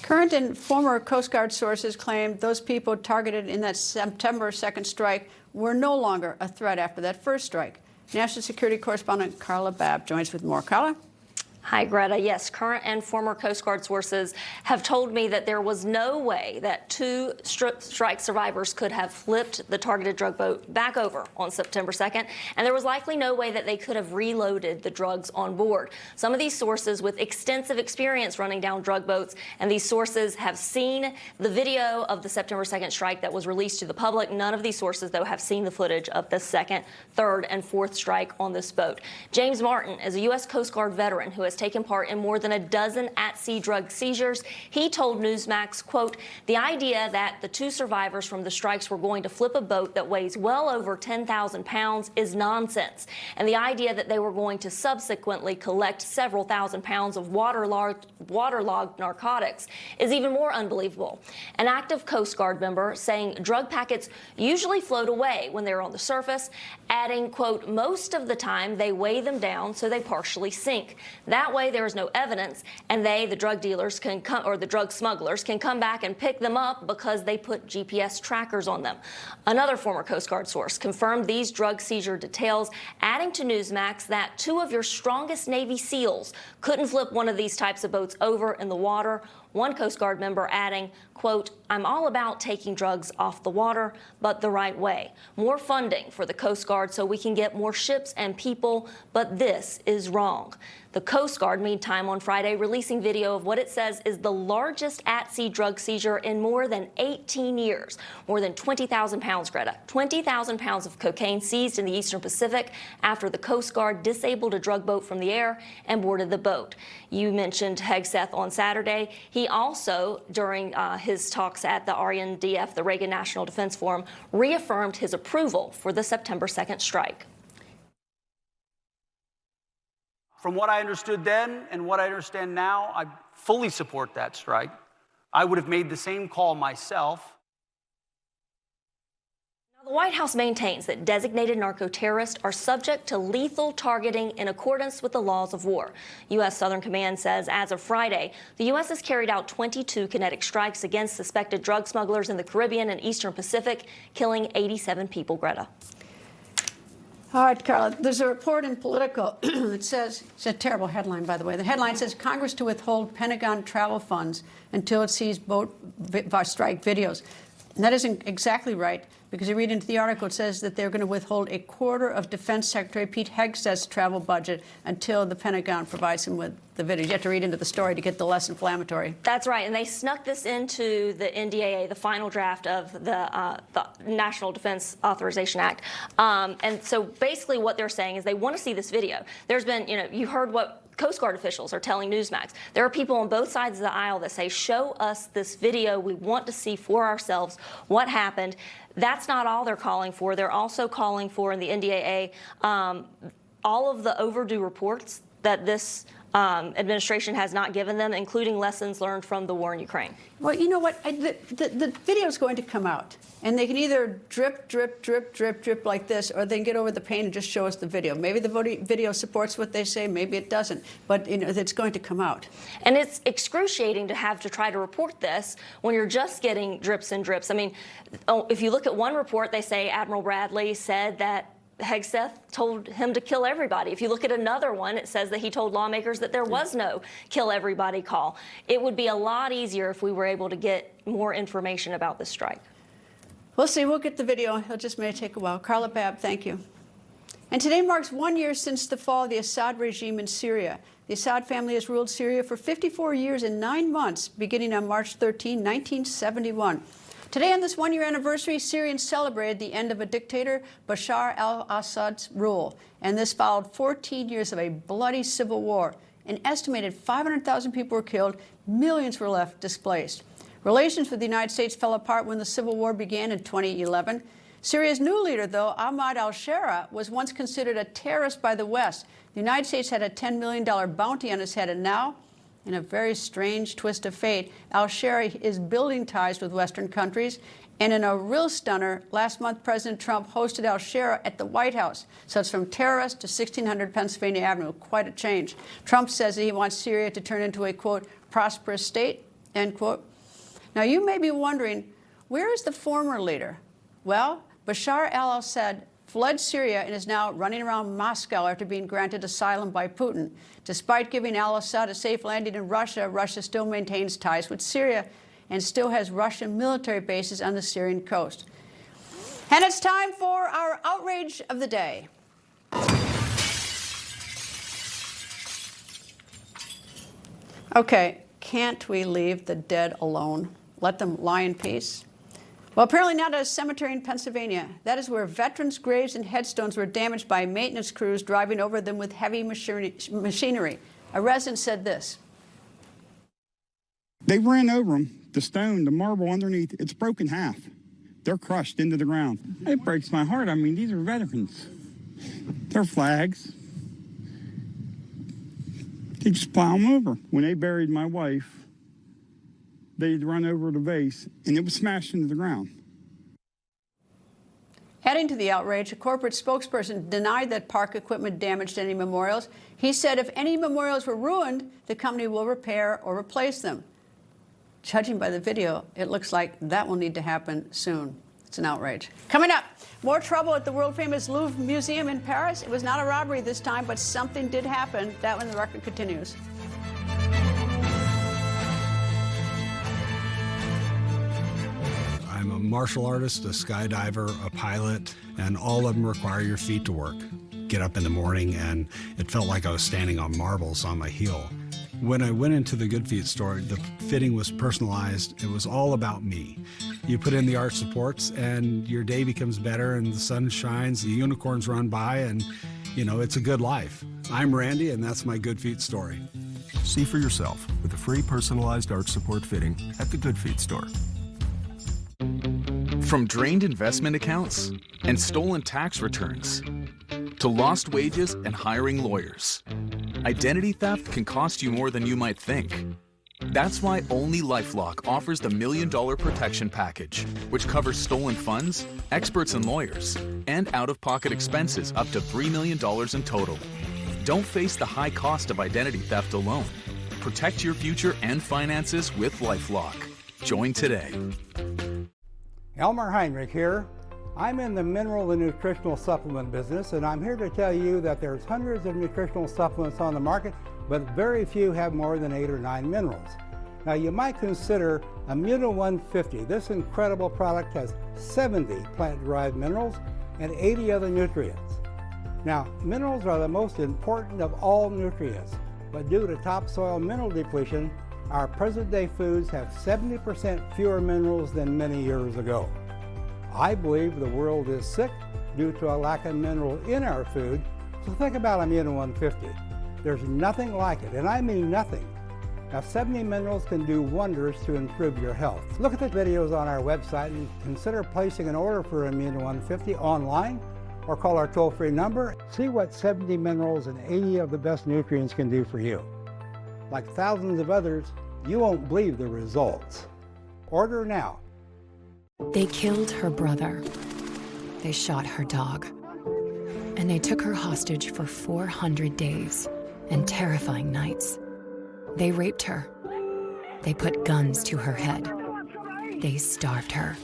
Speaker 1: Current and former Coast Guard sources claim those people targeted in that September 2nd strike were no longer a threat after that first strike. National Security Correspondent Carla Babb joins with more. Carla?
Speaker 11: Hi, Greta. Yes, current and former Coast Guard sources have told me that there was no way that two strike survivors could have flipped the targeted drug boat back over on September 2nd, and there was likely no way that they could have reloaded the drugs on board. Some of these sources with extensive experience running down drug boats, and these sources have seen the video of the September 2nd strike that was released to the public. None of these sources, though, have seen the footage of the second, third, and fourth strike on this boat. James Martin is a U.S. Coast Guard veteran who has taken part in more than a dozen at-sea drug seizures. He told Newsmax, quote, the idea that the two survivors from the strikes were going to flip a boat that weighs well over 10,000 pounds is nonsense. And the idea that they were going to subsequently collect several thousand pounds of waterlogged narcotics is even more unbelievable. An active Coast Guard member saying drug packets usually float away when they're on the surface, adding, quote, most of the time they weigh them down so they partially sink. That way there is no evidence, and they, the drug dealers, can come, or the drug smugglers, can come back and pick them up because they put GPS trackers on them. Another former Coast Guard source confirmed these drug seizure details, adding to Newsmax that two of your strongest Navy SEALs couldn't flip one of these types of boats over in the water. One Coast Guard member adding, quote, I'm all about taking drugs off the water, but the right way. More funding for the Coast Guard so we can get more ships and people, but this is wrong. The Coast Guard, meantime, on Friday, releasing video of what it says is the largest at-sea drug seizure in more than 18 years. More than 20,000 pounds, Greta. 20,000 pounds of cocaine seized in the Eastern Pacific after the Coast Guard disabled a drug boat from the air and boarded the boat. You mentioned Hegseth on Saturday. He also, during his talks at the RNDF, the Reagan National Defense Forum, reaffirmed his approval for the September 2nd strike.
Speaker 10: From what I understood then and what I understand now, I fully support that strike. I would have made the same call myself.
Speaker 11: The White House maintains that designated narco-terrorists are subject to lethal targeting in accordance with the laws of war. U.S. Southern Command says as of Friday, the U.S. has carried out 22 kinetic strikes against suspected drug smugglers in the Caribbean and Eastern Pacific, killing 87 people, Greta.
Speaker 1: All right, Carla, there's a report in Politico that says, it's a terrible headline, by the way. The headline says, Congress to withhold Pentagon travel funds until it sees boat strike videos. And that isn't exactly right, because you read into the article, it says that they're going to withhold a quarter of Defense Secretary Pete Hegseth's travel budget until the Pentagon provides him with the videos. You have to read into the story to get the less inflammatory.
Speaker 11: That's right, and they snuck this into the NDAA, the final draft of the National Defense Authorization Act. And so basically what they're saying is they want to see this video. There's been, you heard what Coast Guard officials are telling Newsmax. There are people on both sides of the aisle that say, show us this video. We want to see for ourselves what happened. That's not all they're calling for. They're also calling for, in the NDAA, all of the overdue reports that this administration has not given them, including lessons learned from the war in Ukraine.
Speaker 1: Well, you know what? The video is going to come out, and they can either drip, drip, drip, drip, drip like this, or they can get over the pain and just show us the video. Maybe the video supports what they say, maybe it doesn't, but it's going to come out.
Speaker 11: And it's excruciating to have to try to report this when you're just getting drips and drips. I mean, if you look at one report, they say Admiral Bradley said that Hegseth told him to kill everybody. If you look at another one, it says that he told lawmakers that there was no kill everybody call. It would be a lot easier if we were able to get more information about this strike.
Speaker 1: We'll see. We'll get the video. It just may take a while. Carla, Babb, thank you. And today marks 1 year since the fall of the Assad regime in Syria. The Assad family has ruled Syria for 54 years and 9 months, beginning on March 13, 1971. Today, on this 1 year anniversary, Syrians celebrated the end of a dictator, Bashar al-Assad's rule. And this followed 14 years of a bloody civil war. An estimated 500,000 people were killed. Millions were left displaced. Relations with the United States fell apart when the civil war began in 2011. Syria's new leader, though, Ahmad al-Shara, was once considered a terrorist by the West. The United States had a $10 million bounty on his head, and now, in a very strange twist of fate, al-Shara is building ties with Western countries. And in a real stunner, last month, President Trump hosted al-Shara at the White House. So it's from terrorist to 1600 Pennsylvania Avenue. Quite a change. Trump says he wants Syria to turn into a, quote, prosperous state, end quote. Now, you may be wondering, where is the former leader? Well, Bashar al-Assad fled Syria and is now running around Moscow after being granted asylum by Putin. Despite giving al-Assad a safe landing in Russia, Russia still maintains ties with Syria and still has Russian military bases on the Syrian coast. And it's time for our outrage of the day. Okay, can't we leave the dead alone? Let them lie in peace? Well, apparently not at a cemetery in Pennsylvania. That is where veterans' graves and headstones were damaged by maintenance crews driving over them with heavy machinery. A resident said this.
Speaker 12: They ran over them. The stone, the marble underneath, it's broken half. They're crushed into the ground. It breaks my heart. I mean, these are veterans. They're flags. They just plow them over. When they buried my wife, they'd run over the vase, and it was smashed into the ground.
Speaker 1: Adding to the outrage, a corporate spokesperson denied that park equipment damaged any memorials. He said if any memorials were ruined, the company will repair or replace them. Judging by the video, it looks like that will need to happen soon. It's an outrage. Coming up, more trouble at the world-famous Louvre Museum in Paris. It was not a robbery this time, but something did happen. That when the record continues.
Speaker 13: I'm a martial artist, a skydiver, a pilot, and all of them require your feet to work. Get up in the morning, and it felt like I was standing on marbles on my heel. When I went into the Good Feet store, the fitting was personalized. It was all about me. You put in the arch supports, and your day becomes better, and the sun shines, the unicorns run by, and, you know, it's a good life. I'm Randy, and that's my Good Feet story.
Speaker 14: See for yourself with a free personalized arch support fitting at the Good Feet store.
Speaker 20: From drained investment accounts and stolen tax returns to lost wages and hiring lawyers, identity theft can cost you more than you might think. That's why only LifeLock offers the $1 Million Protection Package, which covers stolen funds, experts and lawyers, and out-of-pocket expenses up to $3 million in total. Don't face the high cost of identity theft alone. Protect your future and finances with LifeLock. Join today.
Speaker 15: Elmer Heinrich here. I'm in the mineral and nutritional supplement business, and I'm here to tell you that there's hundreds of nutritional supplements on the market, but very few have more than 8 or 9 minerals. Now, you might consider Immuno 150. This incredible product has 70 plant-derived minerals and 80 other nutrients. Now, minerals are the most important of all nutrients, but due to topsoil mineral depletion, our present-day foods have 70% fewer minerals than many years ago. I believe the world is sick due to a lack of mineral in our food, so think about Immuno 150. There's nothing like it, and I mean nothing. Now, 70 minerals can do wonders to improve your health. Look at the videos on our website and consider placing an order for Immuno 150 online or call our toll-free number. See what 70 minerals and 80 of the best nutrients can do for you. Like thousands of others, you won't believe the results. Order now.
Speaker 2: They killed her brother. They shot her dog. And they took her hostage for 400 days and terrifying nights. They raped her. They put guns to her head. They starved her.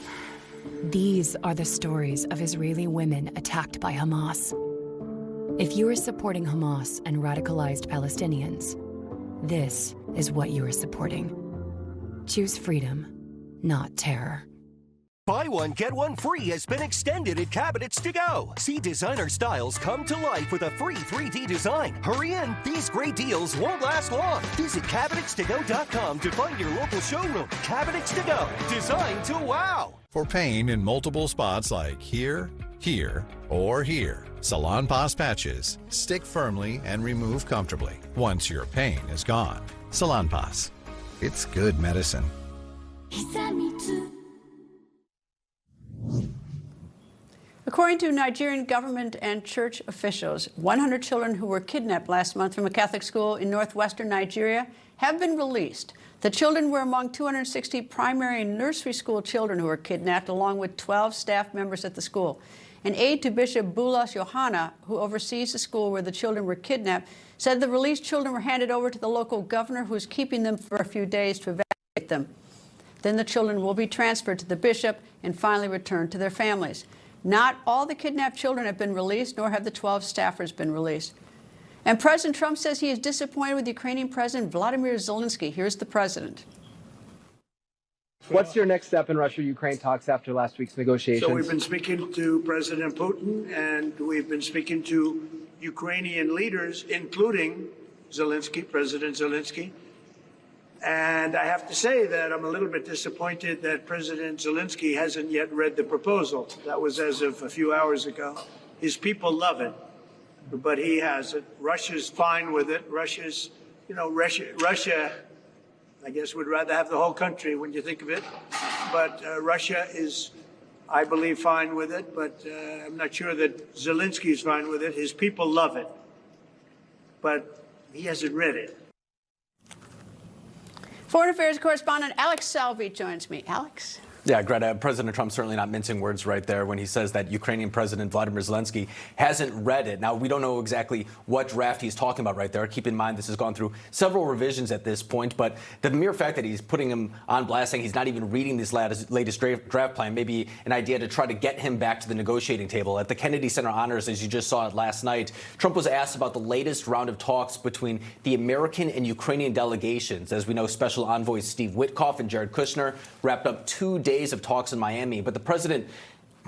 Speaker 2: These are the stories of Israeli women attacked by Hamas. If you are supporting Hamas and radicalized Palestinians, this is what you are supporting. Choose freedom, not terror.
Speaker 16: Buy one, get one free has been extended at Cabinets to Go. See designer styles come to life with a free 3D design. Hurry in, these great deals won't last long. Visit CabinetsToGo.com to find your local showroom. Cabinets to Go, designed to wow.
Speaker 17: For pain in multiple spots like here, here, or here, Salonpas patches stick firmly and remove comfortably once your pain is gone. Salonpas, it's good medicine.
Speaker 1: According to Nigerian government and church officials, 100 children who were kidnapped last month from a Catholic school in northwestern Nigeria have been released. The children were among 260 primary and nursery school children who were kidnapped, along with 12 staff members at the school. An aide to Bishop Bulas Yohana, who oversees the school where the children were kidnapped, said the released children were handed over to the local governor, who's keeping them for a few days to evaluate them. Then the children will be transferred to the bishop and finally returned to their families. Not all the kidnapped children have been released, nor have the 12 staffers been released. And President Trump says he is disappointed with Ukrainian President Vladimir Zelenskyy. Here's the president.
Speaker 18: What's your next step in Russia-Ukraine talks after last week's negotiations?
Speaker 19: So we've been speaking to President Putin, and we've been speaking to Ukrainian leaders, including Zelenskyy, President Zelenskyy. And I have to say that I'm a little bit disappointed that President Zelenskyy hasn't yet read the proposal. That was as of a few hours ago. His people love it, but he hasn't. Russia's fine with it. Russia, I guess, would rather have the whole country when you think of it. But Russia is, I believe, fine with it. But I'm not sure that Zelenskyy is fine with it. His people love it, but he hasn't read it.
Speaker 1: Foreign Affairs correspondent Alex Salvi joins me. Alex?
Speaker 21: Yeah, Greta, President Trump certainly not mincing words right there when he says that Ukrainian President Vladimir Zelenskyy hasn't read it. Now, we don't know exactly what draft he's talking about right there. Keep in mind, this has gone through several revisions at this point, but the mere fact that he's putting him on blast, saying he's not even reading this latest draft plan, may be an idea to try to get him back to the negotiating table. At the Kennedy Center Honors, as you just saw it last night, Trump was asked about the latest round of talks between the American and Ukrainian delegations. As we know, Special Envoys Steve Witkoff and Jared Kushner wrapped up 2 days of talks in Miami, but the president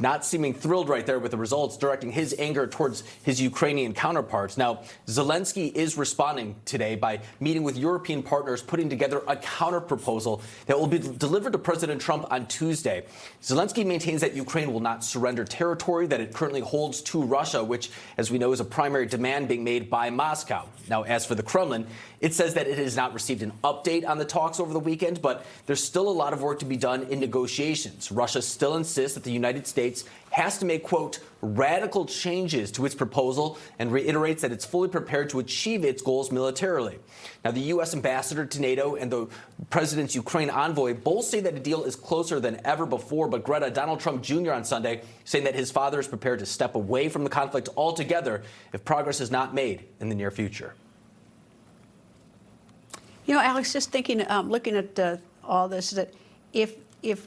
Speaker 21: not seeming thrilled right there with the results, directing his anger towards his Ukrainian counterparts. Now, Zelenskyy is responding today by meeting with European partners, putting together a counterproposal that will be delivered to President Trump on Tuesday. Zelenskyy maintains that Ukraine will not surrender territory that it currently holds to Russia, which, as we know, is a primary demand being made by Moscow. Now, as for the Kremlin, it says that it has not received an update on the talks over the weekend, but there's still a lot of work to be done in negotiations. Russia still insists that the United States has to make, quote, radical changes to its proposal and reiterates that it's fully prepared to achieve its goals militarily. Now, the U.S. ambassador to NATO and the president's Ukraine envoy both say that a deal is closer than ever before, but Greta, Donald Trump Jr. on Sunday saying that his father is prepared to step away from the conflict altogether if progress is not made in the near future.
Speaker 1: You know, Alex, just thinking, looking at all this, that if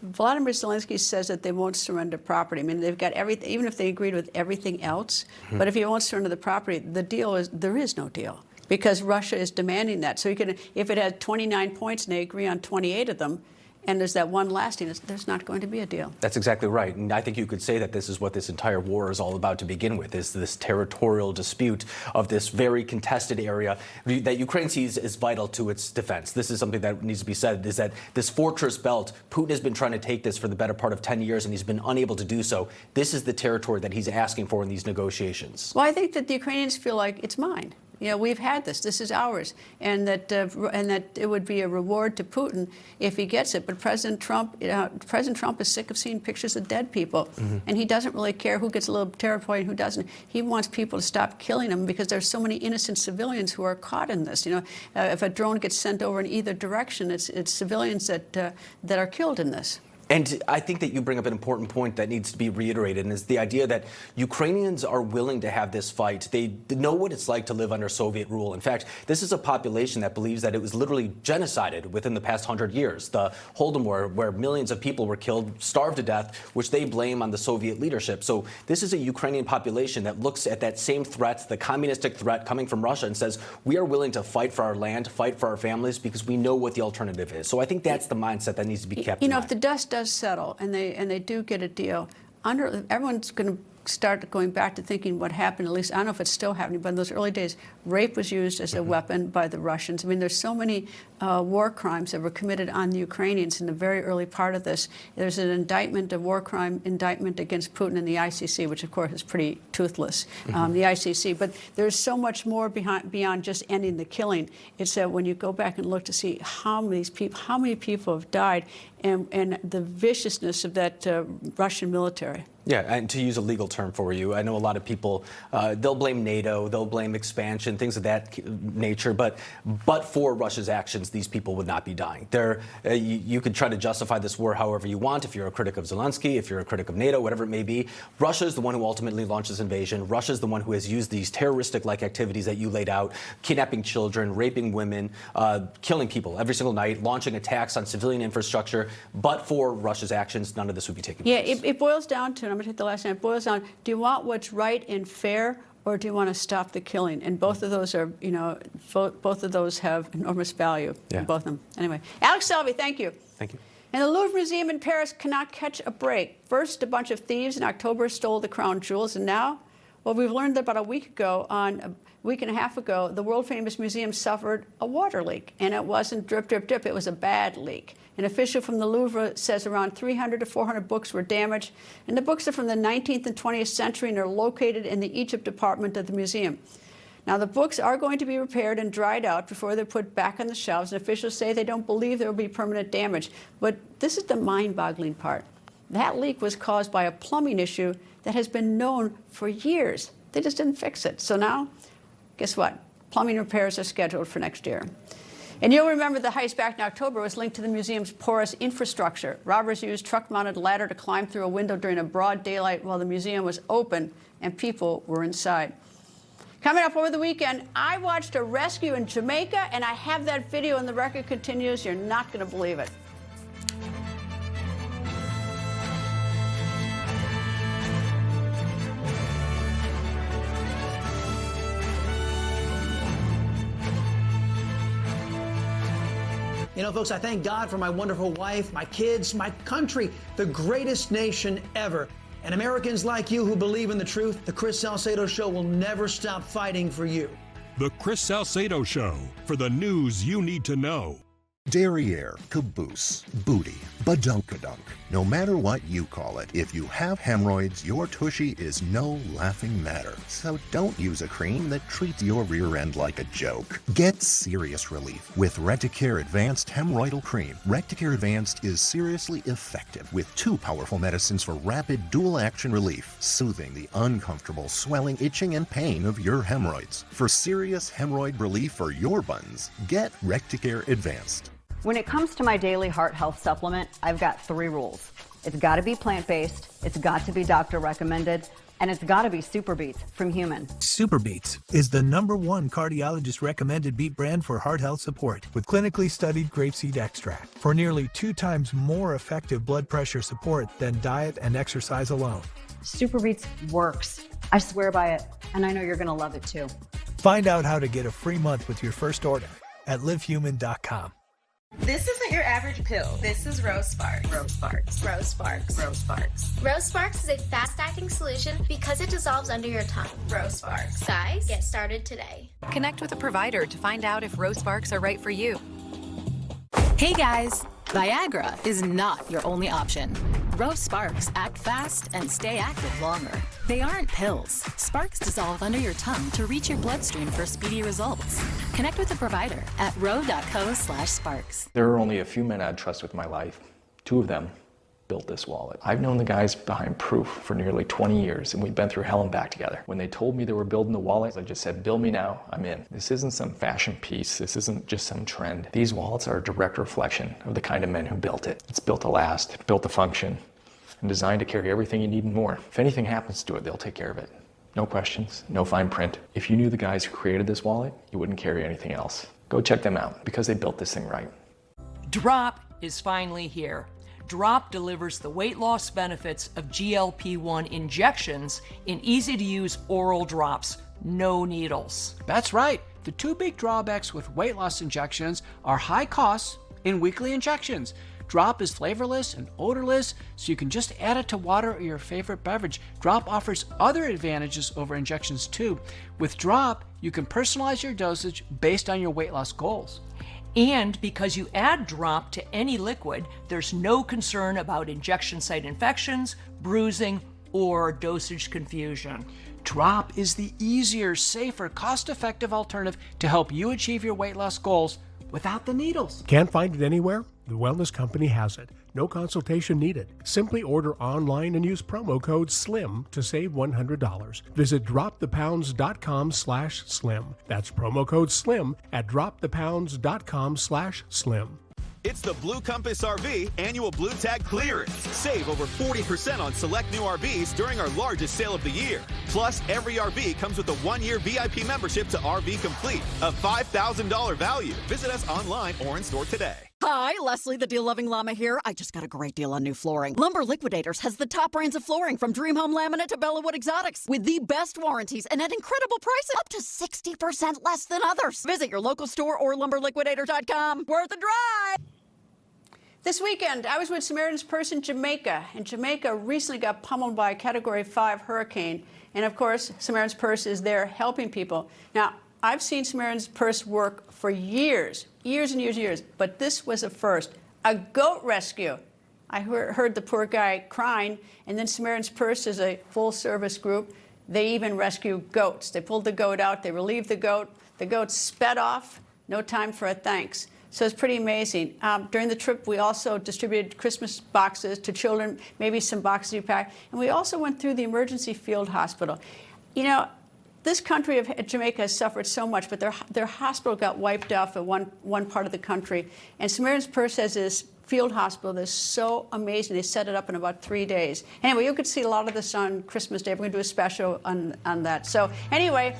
Speaker 1: Vladimir Zelenskyy says that they won't surrender property, I mean, they've got everything, even if they agreed with everything else, but if he won't surrender the property, the deal is, there is no deal. because Russia is demanding that. So if it has 29 points and they agree on 28 of them, and there's that one lasting, there's not going to be a deal.
Speaker 21: That's exactly right. And I think you could say that this is what this entire war is all about to begin with, is this territorial dispute of this very contested area that Ukraine sees as vital to its defense. This is something that needs to be said, is that this fortress belt, Putin has been trying to take this for the better part of 10 years, and he's been unable to do so. This is the territory that he's asking for in these negotiations.
Speaker 1: Well, I think that the Ukrainians feel like it's mine. We've had this. This is ours, and that it would be a reward to Putin if he gets it. But President Trump is sick of seeing pictures of dead people, and he doesn't really care who gets a little territory and who doesn't. He wants people to stop killing them because there's so many innocent civilians who are caught in this. If a drone gets sent over in either direction, it's civilians that are killed in this.
Speaker 21: And I think that you bring up an important point that needs to be reiterated, and is the idea that Ukrainians are willing to have this fight. They know what it's like to live under Soviet rule. In fact, this is a population that believes that it was literally genocided within the past 100 years. The Holodomor, where millions of people were killed, starved to death, which they blame on the Soviet leadership. So this is a Ukrainian population that looks at that same threat, the communistic threat coming from Russia, and says, we are willing to fight for our land, fight for our families, because we know what the alternative is. So I think that's the mindset that needs to be kept in mind.
Speaker 1: If the dust does settle and they do get a deal, everyone's going to start going back to thinking what happened. At least I don't know if it's still happening, but in those early days, rape was used as a weapon by the Russians. I mean, there's so many war crimes that were committed on the Ukrainians in the very early part of this. There's an indictment, a war crime indictment against Putin in the ICC, which of course is pretty toothless, the ICC. But there's so much more beyond just ending the killing. It's that when you go back and look to see how many people have died, and the viciousness of that Russian military.
Speaker 21: Yeah, and to use a legal term for you, I know a lot of people, they'll blame NATO, they'll blame expansion, things of that nature, but for Russia's actions, these people would not be dying. You could try to justify this war however you want, if you're a critic of Zelenskyy, if you're a critic of NATO, whatever it may be. Russia is the one who ultimately launched this invasion. Russia is the one who has used these terroristic-like activities that you laid out, kidnapping children, raping women, killing people every single night, launching attacks on civilian infrastructure. But for Russia's actions, none of this would be taking place.
Speaker 1: Yeah, it boils down to, and I'm going to take the last name, it boils down, do you want what's right and fair, or do you want to stop the killing? And both of those are, both of those have enormous value, both of them. Anyway, Alex Salvi, thank you.
Speaker 21: Thank you.
Speaker 1: And the Louvre Museum in Paris cannot catch a break. First, a bunch of thieves in October stole the crown jewels, and now, well, we've learned that about a week and a half ago, the world-famous museum suffered a water leak, and it wasn't drip, drip, drip. It was a bad leak. An official from the Louvre says around 300 to 400 books were damaged, and the books are from the 19th and 20th century and are located in the Egypt department of the museum. Now, the books are going to be repaired and dried out before they're put back on the shelves, and officials say they don't believe there will be permanent damage. But this is the mind-boggling part. That leak was caused by a plumbing issue that has been known for years. They just didn't fix it. So now, guess what? Plumbing repairs are scheduled for next year. And you'll remember the heist back in October was linked to the museum's porous infrastructure. Robbers used truck-mounted ladder to climb through a window during a broad daylight while the museum was open and people were inside. Coming up over the weekend, I watched a rescue in Jamaica, and I have that video, and the record continues. You're not going to believe it.
Speaker 3: You know, folks, I thank God for my wonderful wife, my kids, my country, the greatest nation ever. And Americans like you who believe in the truth, the Chris Salcedo Show will never stop fighting for you.
Speaker 5: The Chris Salcedo Show, for the news you need to know.
Speaker 6: Derriere, caboose, booty, badunkadunk. No matter what you call it, if you have hemorrhoids, your tushy is no laughing matter. So don't use a cream that treats your rear end like a joke. Get serious relief with Recticare Advanced Hemorrhoidal Cream. Recticare Advanced is seriously effective with 2 powerful medicines for rapid dual-action relief, soothing the uncomfortable swelling, itching, and pain of your hemorrhoids. For serious hemorrhoid relief for your buns, get Recticare Advanced.
Speaker 7: When it comes to my daily heart health supplement, I've got 3 rules. It's got to be plant-based, it's got to be doctor recommended, and it's got to be Super Beets from Human.
Speaker 22: Super Beets is the #1 cardiologist recommended beet brand for heart health support with clinically studied grapeseed extract for nearly 2 times more effective blood pressure support than diet and exercise alone.
Speaker 7: Super Beets works. I swear by it, and I know you're going to love it too.
Speaker 22: Find out how to get a free month with your first order at livehuman.com.
Speaker 4: This isn't your average pill. This is Rose Sparks. Rose Sparks. Rose Sparks. Rose Sparks.
Speaker 8: Rose Sparks is a fast-acting solution because it dissolves under your tongue.
Speaker 4: Rose Sparks.
Speaker 8: Guys, get started today.
Speaker 2: Connect with a provider to find out if Rose Sparks are right for you.
Speaker 23: Hey guys, Viagra is not your only option. Rose Sparks act fast and stay active longer. They aren't pills. Sparks dissolve under your tongue to reach your bloodstream for speedy results. Connect with a provider at ro.co/sparks.
Speaker 24: There are only a few men I'd trust with my life. Two of them built this wallet. I've known the guys behind Proof for nearly 20 years, and we've been through hell and back together. When they told me they were building the wallet, I just said, bill me now, I'm in. This isn't some fashion piece. This isn't just some trend. These wallets are a direct reflection of the kind of men who built it. It's built to last, built to function, and designed to carry everything you need and more. If anything happens to it, they'll take care of it. No questions, no fine print. If you knew the guys who created this wallet, you wouldn't carry anything else. Go check them out, because they built this thing right.
Speaker 25: Drop is finally here. Drop delivers the weight loss benefits of GLP-1 injections in easy-to-use oral drops, no needles.
Speaker 26: That's right. The two big drawbacks with weight loss injections are high costs and weekly injections. Drop is flavorless and odorless, so you can just add it to water or your favorite beverage. Drop offers other advantages over injections too. With Drop, you can personalize your dosage based on your weight loss goals.
Speaker 25: And because you add Drop to any liquid, there's no concern about injection site infections, bruising, or dosage confusion.
Speaker 26: Drop is the easier, safer, cost-effective alternative to help you achieve your weight loss goals without the needles.
Speaker 27: Can't find it anywhere? The Wellness Company has it. No consultation needed. Simply order online and use promo code SLIM to save $100. Visit dropthepounds.com/slim. That's promo code SLIM at dropthepounds.com/slim.
Speaker 28: It's the Blue Compass RV annual Blue Tag clearance. Save over 40% on select new RVs during our largest sale of the year. Plus, every RV comes with a 1-year VIP membership to RV Complete, a $5,000 value. Visit us online or in store today.
Speaker 29: Hi, Leslie, the deal-loving llama here. I just got a great deal on new flooring. Lumber Liquidators has the top brands of flooring from Dream Home Laminate to Bellawood Exotics with the best warranties and at incredible prices, up to 60% less than others. Visit your local store or lumberliquidator.com. Worth the drive!
Speaker 1: This weekend, I was with Samaritan's Purse in Jamaica, and Jamaica recently got pummeled by a Category 5 hurricane. And of course, Samaritan's Purse is there helping people. Now, I've seen Samaritan's Purse work for years and years, but this was a first. A goat rescue. I heard the poor guy crying, and then Samaritan's Purse is a full-service group. They even rescue goats. They pulled the goat out, they relieved the goat sped off, no time for a thanks. So it's pretty amazing. During the trip, we also distributed Christmas boxes to children, maybe some boxes you packed, and we also went through the emergency field hospital. You know, this country of Jamaica has suffered so much, but their hospital got wiped off at one part of the country. And Samaritan's Purse has this field hospital that's so amazing. They set it up in about 3 days. Anyway, you could see a lot of this on Christmas Day. We're going to do a special on that. So anyway,